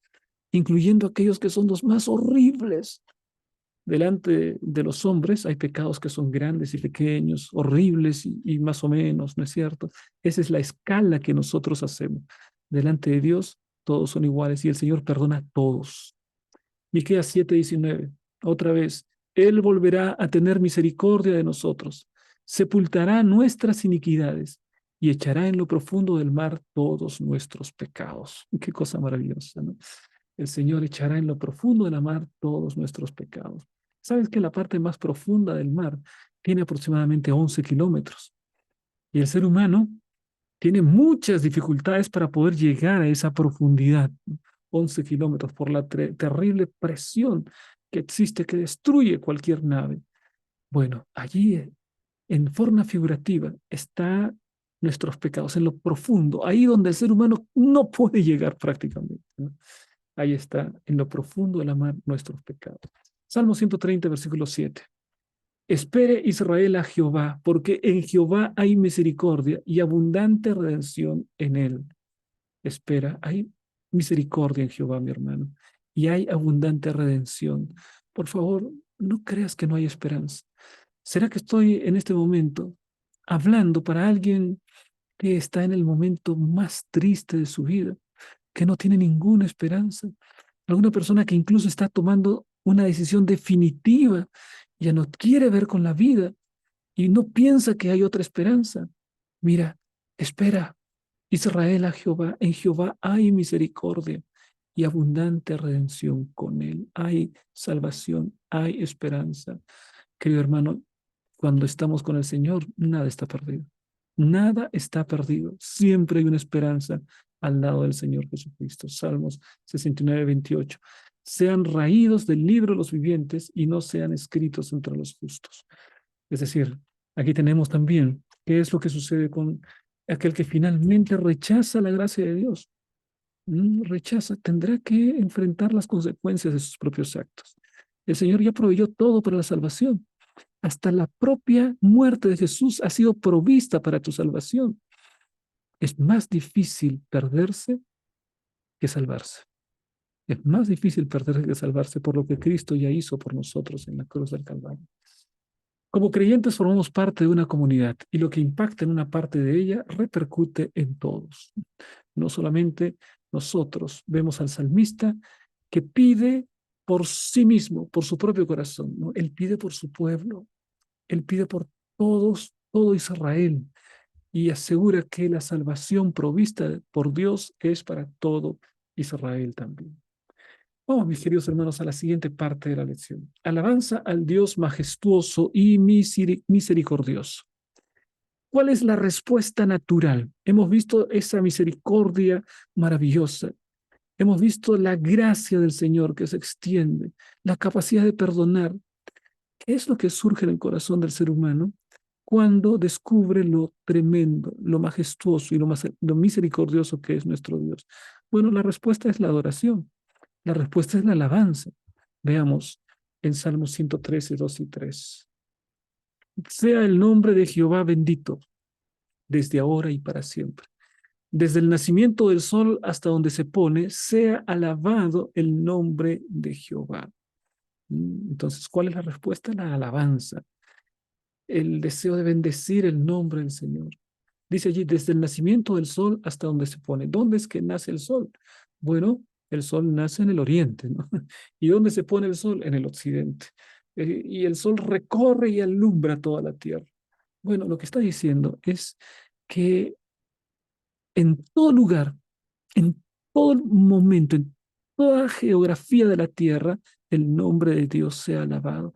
incluyendo aquellos que son los más horribles. Delante de los hombres hay pecados que son grandes y pequeños, horribles y más o menos, ¿no es cierto? Esa es la escala que nosotros hacemos. Delante de Dios todos son iguales y el Señor perdona a todos. Miqueas 7:19, otra vez, Él volverá a tener misericordia de nosotros, sepultará nuestras iniquidades y echará en lo profundo del mar todos nuestros pecados. Qué cosa maravillosa, ¿no? El Señor echará en lo profundo de la mar todos nuestros pecados. ¿Sabes que la parte más profunda del mar tiene aproximadamente 11 kilómetros? Y el ser humano tiene muchas dificultades para poder llegar a esa profundidad, 11 kilómetros, por la terrible presión que existe que destruye cualquier nave. Bueno, allí en forma figurativa está nuestros pecados, en lo profundo, ahí donde el ser humano no puede llegar prácticamente, ¿no? Ahí está, en lo profundo de la mar, nuestros pecados. Salmo 130, versículo 7. Espere Israel a Jehová, porque en Jehová hay misericordia y abundante redención en él. Espera, hay misericordia en Jehová, mi hermano, y hay abundante redención. Por favor, no creas que no hay esperanza. ¿Será que estoy en este momento hablando para alguien que está en el momento más triste de su vida, que no tiene ninguna esperanza? Alguna persona que incluso está tomando una decisión definitiva, ya no quiere ver con la vida y no piensa que hay otra esperanza. Mira, espera, Israel a Jehová, en Jehová hay misericordia y abundante redención con él. Hay salvación, hay esperanza. Querido hermano, cuando estamos con el Señor, nada está perdido. Nada está perdido. Siempre hay una esperanza al lado del Señor Jesucristo. Salmos 69:28. Sean raídos del libro de los vivientes y no sean escritos entre los justos. Es decir, aquí tenemos también qué es lo que sucede con aquel que finalmente rechaza la gracia de Dios. Rechaza, tendrá que enfrentar las consecuencias de sus propios actos. El Señor ya proveyó todo para la salvación. Hasta la propia muerte de Jesús ha sido provista para tu salvación. Es más difícil perderse que salvarse. Es más difícil perderse que salvarse por lo que Cristo ya hizo por nosotros en la cruz del Calvario. Como creyentes formamos parte de una comunidad y lo que impacta en una parte de ella repercute en todos. No solamente nosotros vemos al salmista que pide por sí mismo, por su propio corazón, ¿no? Él pide por su pueblo, él pide por todos, todo Israel y asegura que la salvación provista por Dios es para todo Israel también. Vamos, mis queridos hermanos, a la siguiente parte de la lección. Alabanza al Dios majestuoso y misericordioso. ¿Cuál es la respuesta natural? Hemos visto esa misericordia maravillosa. Hemos visto la gracia del Señor que se extiende, la capacidad de perdonar. ¿Qué es lo que surge en el corazón del ser humano? cuando descubre lo tremendo, lo majestuoso y lo misericordioso que es nuestro Dios? Bueno, la respuesta es la adoración. La respuesta es la alabanza. Veamos en Salmos 113, 2 y 3. Sea el nombre de Jehová bendito desde ahora y para siempre. Desde el nacimiento del sol hasta donde se pone, sea alabado el nombre de Jehová. Entonces, ¿cuál es la respuesta? La alabanza, el deseo de bendecir el nombre del Señor. Dice allí, desde el nacimiento del sol hasta donde se pone. ¿Dónde es que nace el sol? Bueno, el sol nace en el oriente, ¿no? ¿Y dónde se pone el sol? En el occidente. Y el sol recorre y alumbra toda la tierra. Bueno, lo que está diciendo es que en todo lugar, en todo momento, en toda geografía de la tierra, el nombre de Dios sea alabado.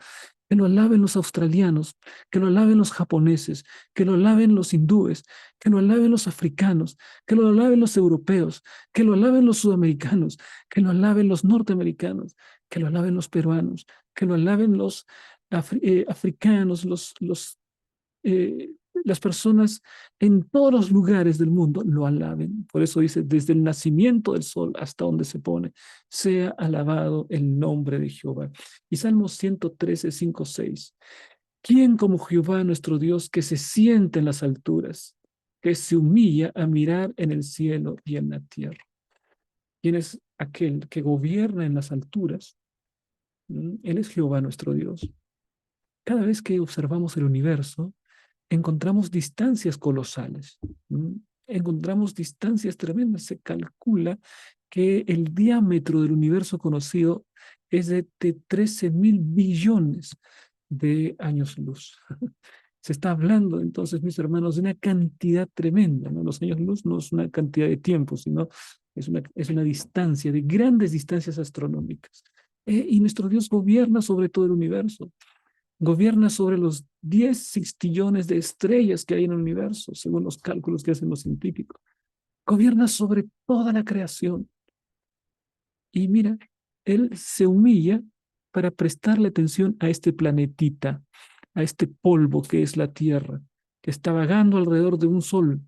Que lo alaben los australianos, que lo alaben los japoneses, que lo alaben los hindúes, que lo alaben los africanos, que lo alaben los europeos, que lo alaben los sudamericanos, que lo alaben los norteamericanos, que lo alaben los peruanos, que lo alaben los africanos, eh, las personas en todos los lugares del mundo lo alaben. Por eso dice, desde el nacimiento del sol hasta donde se pone, sea alabado el nombre de Jehová. Y Salmos 113, 5, 6. ¿Quién como Jehová nuestro Dios que se siente en las alturas, que se humilla a mirar en el cielo y en la tierra? ¿Quién es aquel que gobierna en las alturas? Él es Jehová nuestro Dios. Cada vez que observamos el universo, encontramos distancias colosales, ¿m? Encontramos distancias tremendas. Se calcula que el diámetro del universo conocido es de 13.000 billones de años luz. Se está hablando entonces, mis hermanos, de una cantidad tremenda, ¿no? Los años luz no es una cantidad de tiempo, sino es una distancia, de grandes distancias astronómicas. Y nuestro Dios gobierna sobre todo el universo. Gobierna sobre los 10 sextillones de estrellas que hay en el universo, según los cálculos que hacen los científicos. Gobierna sobre toda la creación. Y mira, Él se humilla para prestarle atención a este planetita, a este polvo que es la Tierra, que está vagando alrededor de un sol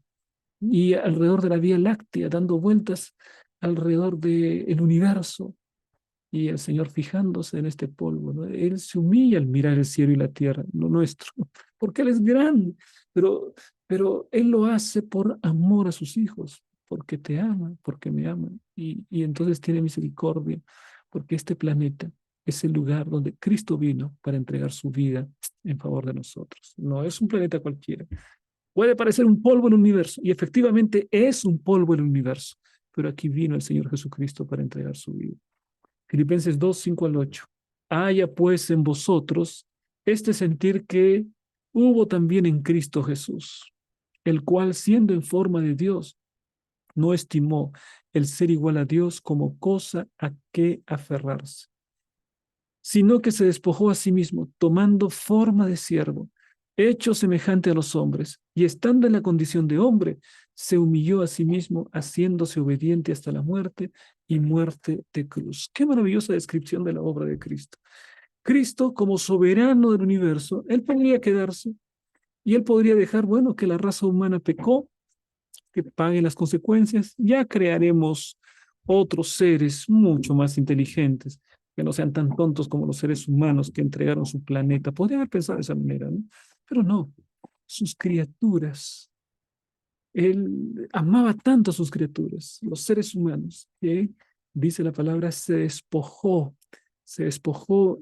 y alrededor de la Vía Láctea, dando vueltas alrededor del universo. Y el Señor fijándose en este polvo, ¿no? Él se humilla al mirar el cielo y la tierra, lo nuestro, porque Él es grande, pero, pero Él lo hace por amor a sus hijos, porque te ama, porque me ama, y entonces tiene misericordia, porque este planeta es el lugar donde Cristo vino para entregar su vida en favor de nosotros. No es un planeta cualquiera. Puede parecer un polvo en el universo, y efectivamente es un polvo en el universo, pero aquí vino el Señor Jesucristo para entregar su vida. Filipenses 2, 5 al 8. Haya pues en vosotros este sentir que hubo también en Cristo Jesús, el cual siendo en forma de Dios, no estimó el ser igual a Dios como cosa a que aferrarse, sino que se despojó a sí mismo, tomando forma de siervo, hecho semejante a los hombres, y estando en la condición de hombre, se humilló a sí mismo, haciéndose obediente hasta la muerte y muerte de cruz. Qué maravillosa descripción de la obra de Cristo. Cristo, como soberano del universo, él podría quedarse y él podría dejar, bueno, que la raza humana pecó, que paguen las consecuencias, ya crearemos otros seres mucho más inteligentes, que no sean tan tontos como los seres humanos que entregaron su planeta. Podría haber pensado de esa manera, ¿no? Pero no, sus criaturas. Él amaba tanto a sus criaturas, los seres humanos, que dice la palabra, se despojó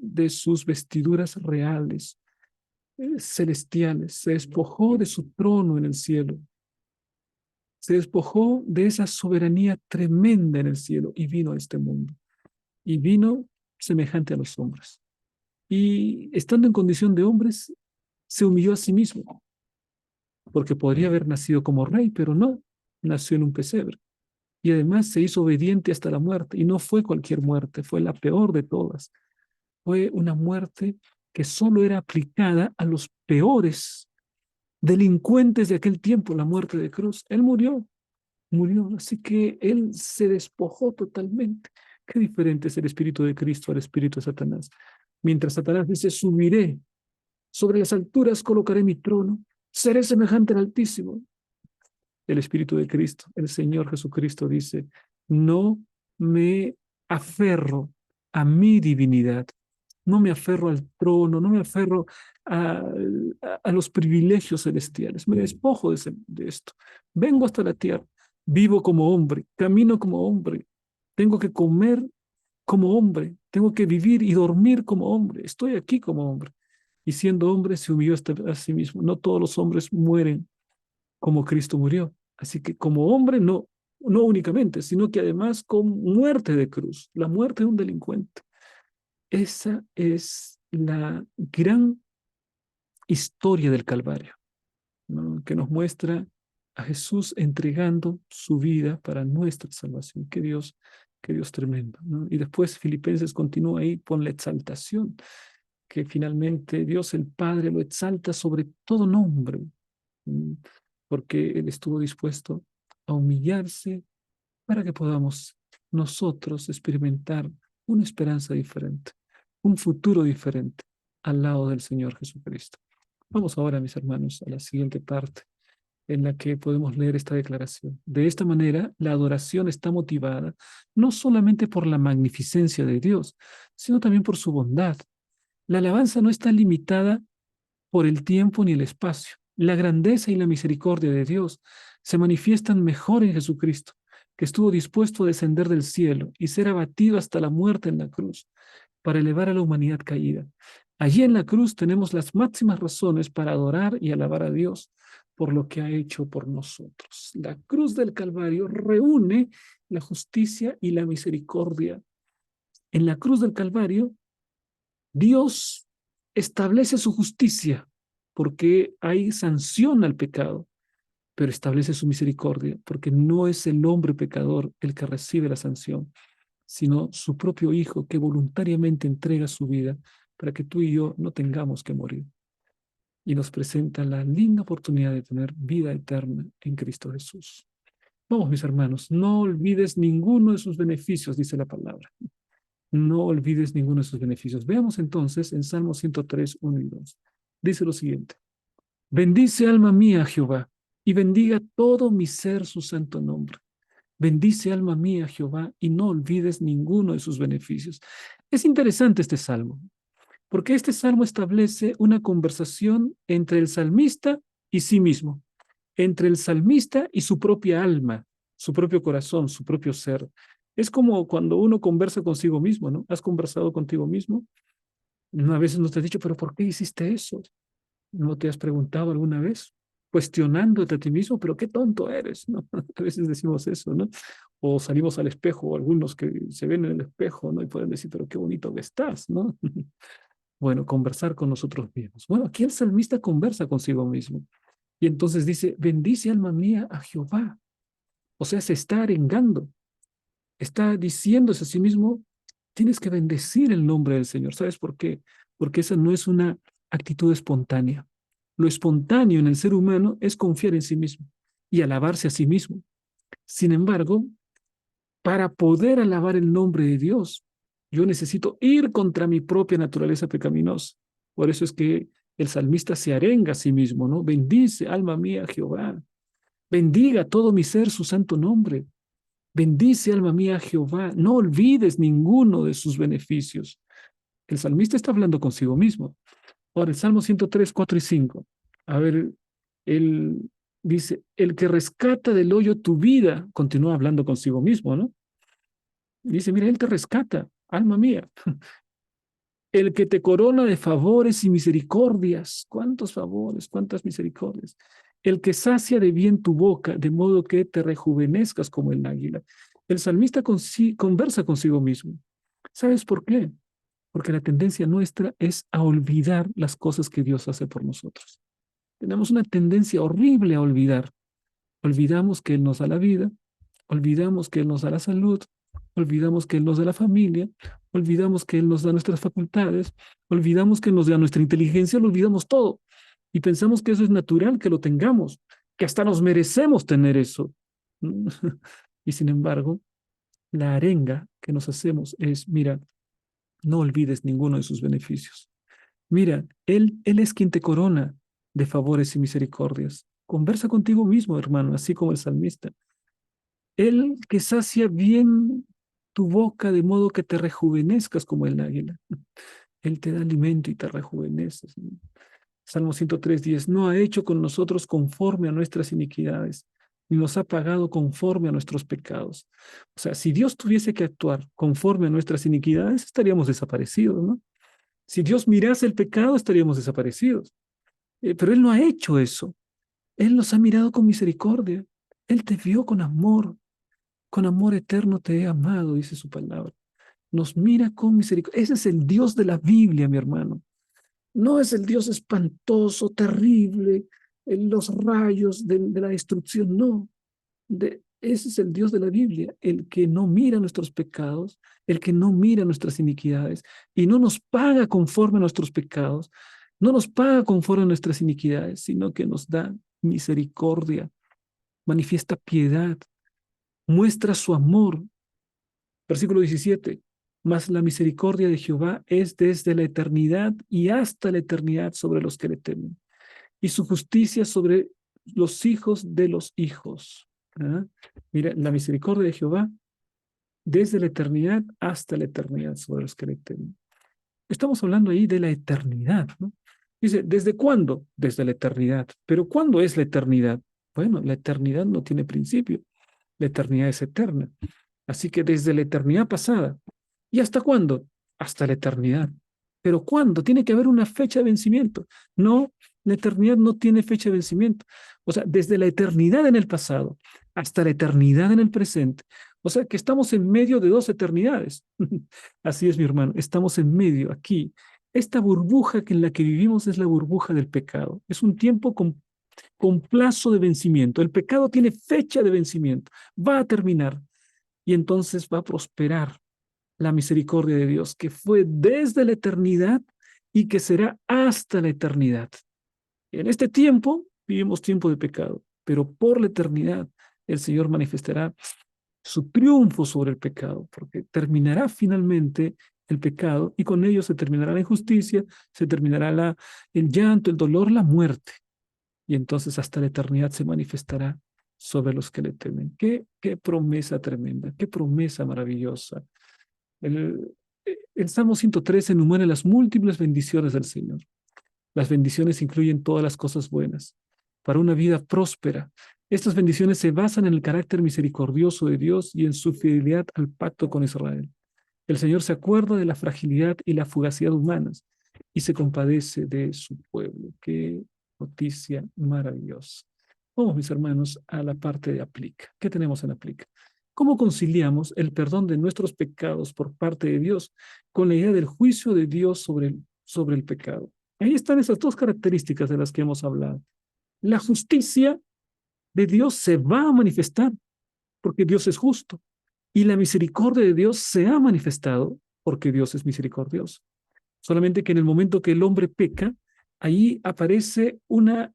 de sus vestiduras reales, celestiales, se despojó de su trono en el cielo, se despojó de esa soberanía tremenda en el cielo y vino a este mundo. Y vino semejante a los hombres. Y estando en condición de hombres, se humilló a sí mismo, porque podría haber nacido como rey, pero no, nació en un pesebre. Y además se hizo obediente hasta la muerte. Y no fue cualquier muerte, fue la peor de todas. Fue una muerte que solo era aplicada a los peores delincuentes de aquel tiempo, la muerte de cruz. Él murió, así que él se despojó totalmente. Qué diferente es el espíritu de Cristo al espíritu de Satanás. Mientras Satanás dice, subiré, sobre las alturas colocaré mi trono, Seré semejante al Altísimo. El Espíritu de Cristo, el Señor Jesucristo dice, no me aferro a mi divinidad, no me aferro al trono, no me aferro a, a los privilegios celestiales, me despojo de esto. Vengo hasta la tierra, vivo como hombre, camino como hombre, tengo que comer como hombre, tengo que vivir y dormir como hombre, estoy aquí como hombre. Y siendo hombre se humilló hasta a sí mismo. No todos los hombres mueren como Cristo murió. Así que como hombre no, no únicamente, sino que además con muerte de cruz, la muerte de un delincuente. Esa es la gran historia del Calvario, ¿no? Que nos muestra a Jesús entregando su vida para nuestra salvación. Qué Dios tremendo, ¿no? Y después Filipenses continúa ahí con la exaltación, que finalmente Dios el Padre lo exalta sobre todo nombre, ¿no? Porque Él estuvo dispuesto a humillarse para que podamos nosotros experimentar una esperanza diferente, un futuro diferente al lado del Señor Jesucristo. Vamos ahora, mis hermanos, a la siguiente parte en la que podemos leer esta declaración. De esta manera, la adoración está motivada no solamente por la magnificencia de Dios, sino también por su bondad. La alabanza no está limitada por el tiempo ni el espacio. La grandeza y la misericordia de Dios se manifiestan mejor en Jesucristo, que estuvo dispuesto a descender del cielo y ser abatido hasta la muerte en la cruz para elevar a la humanidad caída. Allí en la cruz tenemos las máximas razones para adorar y alabar a Dios por lo que ha hecho por nosotros. La cruz del Calvario reúne la justicia y la misericordia. En la cruz del Calvario Dios establece su justicia porque hay sanción al pecado, pero establece su misericordia porque no es el hombre pecador el que recibe la sanción, sino su propio Hijo que voluntariamente entrega su vida para que tú y yo no tengamos que morir. Y nos presenta la linda oportunidad de tener vida eterna en Cristo Jesús. Vamos, mis hermanos, no olvides ninguno de sus beneficios, dice la palabra. No olvides ninguno de sus beneficios. Veamos entonces en Salmo 103, 1 y 2. Dice lo siguiente. Bendice alma mía a Jehová y bendiga todo mi ser su santo nombre. Bendice alma mía a Jehová y no olvides ninguno de sus beneficios. Es interesante este salmo, porque este salmo establece una conversación entre el salmista y sí mismo, entre el salmista y su propia alma, su propio corazón, su propio ser. Es como cuando uno conversa consigo mismo, ¿no? ¿Has conversado contigo mismo? A veces no te has dicho, pero ¿por qué hiciste eso? ¿No te has preguntado alguna vez? Cuestionándote a ti mismo, pero qué tonto eres, ¿no? A veces decimos eso, ¿no? O salimos al espejo, o algunos que se ven en el espejo, ¿no? Y pueden decir, pero qué bonito que estás, ¿no? Bueno, conversar con nosotros mismos. Bueno, aquí el salmista conversa consigo mismo. Y entonces dice, bendice alma mía a Jehová. O sea, se está arengando, está diciéndose a sí mismo, tienes que bendecir el nombre del Señor. ¿Sabes por qué? Porque esa no es una actitud espontánea. Lo espontáneo en el ser humano es confiar en sí mismo y alabarse a sí mismo. Sin embargo, para poder alabar el nombre de Dios, yo necesito ir contra mi propia naturaleza pecaminosa. Por eso es que el salmista se arenga a sí mismo, ¿no? Bendice, alma mía, a Jehová. Bendiga todo mi ser su santo nombre. Bendice, alma mía, a Jehová. No olvides ninguno de sus beneficios. El salmista está hablando consigo mismo. Ahora, el Salmo 103, 4 y 5. A ver, él dice, el que rescata del hoyo tu vida, continúa hablando consigo mismo, ¿no? Dice, mira, él te rescata, alma mía. El que te corona de favores y misericordias. ¿Cuántos favores, cuántas misericordias? El que sacia de bien tu boca, de modo que te rejuvenezcas como el águila. El salmista conversa consigo mismo. ¿Sabes por qué? Porque la tendencia nuestra es a olvidar las cosas que Dios hace por nosotros. Tenemos una tendencia horrible a olvidar. Olvidamos que Él nos da la vida, olvidamos que Él nos da la salud, olvidamos que Él nos da la familia, olvidamos que Él nos da nuestras facultades, olvidamos que Él nos da nuestra inteligencia, lo olvidamos todo. Y pensamos que eso es natural, que lo tengamos, que hasta nos merecemos tener eso. Y sin embargo, la arenga que nos hacemos es, mira, no olvides ninguno de sus beneficios. Mira, él es quien te corona. de favores y misericordias. Conversa contigo mismo, hermano, así como el salmista. Él que sacia bien tu boca de modo que te rejuvenezcas como el águila. Él te da alimento y te rejuveneces. Salmo 103:10. No ha hecho con nosotros conforme a nuestras iniquidades, ni nos ha pagado conforme a nuestros pecados. O sea, si Dios tuviese que actuar conforme a nuestras iniquidades, estaríamos desaparecidos, ¿no? Si Dios mirase el pecado, estaríamos desaparecidos. Pero Él no ha hecho eso. Él nos ha mirado con misericordia. Él te vio con amor eterno te he amado, dice su palabra. Nos mira con misericordia. Ese es el Dios de la Biblia, mi hermano. No es el Dios espantoso, terrible, los rayos de la destrucción, no. Ese es el Dios de la Biblia, el que no mira nuestros pecados, el que no mira nuestras iniquidades y no nos paga conforme a nuestros pecados, no nos paga conforme a nuestras iniquidades, sino que nos da misericordia, manifiesta piedad, muestra su amor. Versículo 17. Mas la misericordia de Jehová es desde la eternidad y hasta la eternidad sobre los que le temen, y su justicia sobre los hijos de los hijos. ¿Ah? Mira, la misericordia de Jehová desde la eternidad hasta la eternidad sobre los que le temen. Estamos hablando ahí de la eternidad, ¿no? Dice, ¿desde cuándo? Desde la eternidad. ¿Pero cuándo es la eternidad? Bueno, la eternidad no tiene principio. La eternidad es eterna. Así que desde la eternidad pasada. ¿Y hasta cuándo? Hasta la eternidad. ¿Pero cuándo? Tiene que haber una fecha de vencimiento. No, la eternidad no tiene fecha de vencimiento. O sea, desde la eternidad en el pasado hasta la eternidad en el presente. O sea, que estamos en medio de dos eternidades. Así es, mi hermano. Estamos en medio, aquí. Esta burbuja que en la que vivimos es la burbuja del pecado. Es un tiempo con plazo de vencimiento. El pecado tiene fecha de vencimiento. Va a terminar y entonces va a prosperar la misericordia de Dios, que fue desde la eternidad y que será hasta la eternidad. En este tiempo vivimos tiempo de pecado, pero por la eternidad el Señor manifestará su triunfo sobre el pecado, porque terminará finalmente el pecado y con ello se terminará la injusticia, se terminará el llanto, el dolor, la muerte. Y entonces hasta la eternidad se manifestará sobre los que le temen. Qué promesa tremenda, qué promesa maravillosa. El Salmo 103 enumera las múltiples bendiciones del Señor. Las bendiciones incluyen todas las cosas buenas para una vida próspera. Estas bendiciones se basan en el carácter misericordioso de Dios y en su fidelidad al pacto con Israel. El Señor se acuerda de la fragilidad y la fugacidad humanas y se compadece de su pueblo. Qué noticia maravillosa. Vamos, mis hermanos, a la parte de aplica. ¿Qué tenemos en aplica? ¿Cómo conciliamos el perdón de nuestros pecados por parte de Dios con la idea del juicio de Dios sobre el pecado? Ahí están esas dos características de las que hemos hablado. La justicia de Dios se va a manifestar porque Dios es justo. Y la misericordia de Dios se ha manifestado porque Dios es misericordioso. Solamente que en el momento que el hombre peca, ahí aparece una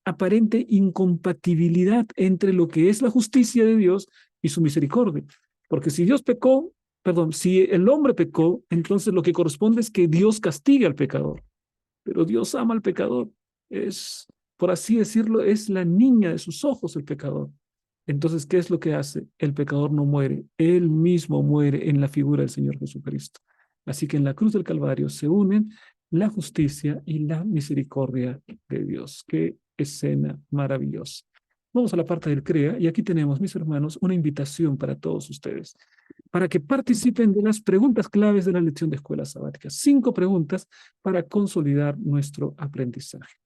aparente incompatibilidad entre lo que es la justicia de Dios y su misericordia. Porque si Dios pecó, perdón, si el hombre pecó, entonces lo que corresponde es que Dios castigue al pecador. Pero Dios ama al pecador. Es, por así decirlo, es la niña de sus ojos el pecador. Entonces, ¿qué es lo que hace? El pecador no muere, él mismo muere en la figura del Señor Jesucristo. Así que en la cruz del Calvario se unen la justicia y la misericordia de Dios. Qué escena maravillosa. Vamos a la parte del CREA y aquí tenemos, mis hermanos, una invitación para todos ustedes, para que participen de las preguntas claves de la lección de escuela sabática. 5 preguntas para consolidar nuestro aprendizaje.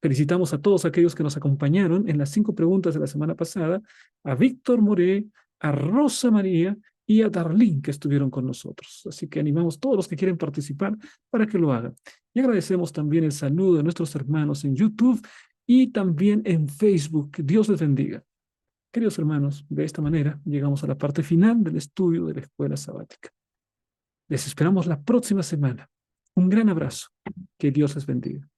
Felicitamos a todos aquellos que nos acompañaron en las 5 preguntas de la semana pasada, a Víctor Moré, a Rosa María y a Darlene que estuvieron con nosotros. Así que animamos a todos los que quieren participar para que lo hagan. Y agradecemos también el saludo de nuestros hermanos en YouTube y también en Facebook. Que Dios les bendiga. Queridos hermanos, de esta manera llegamos a la parte final del estudio de la escuela sabática. Les esperamos la próxima semana. Un gran abrazo. Que Dios les bendiga.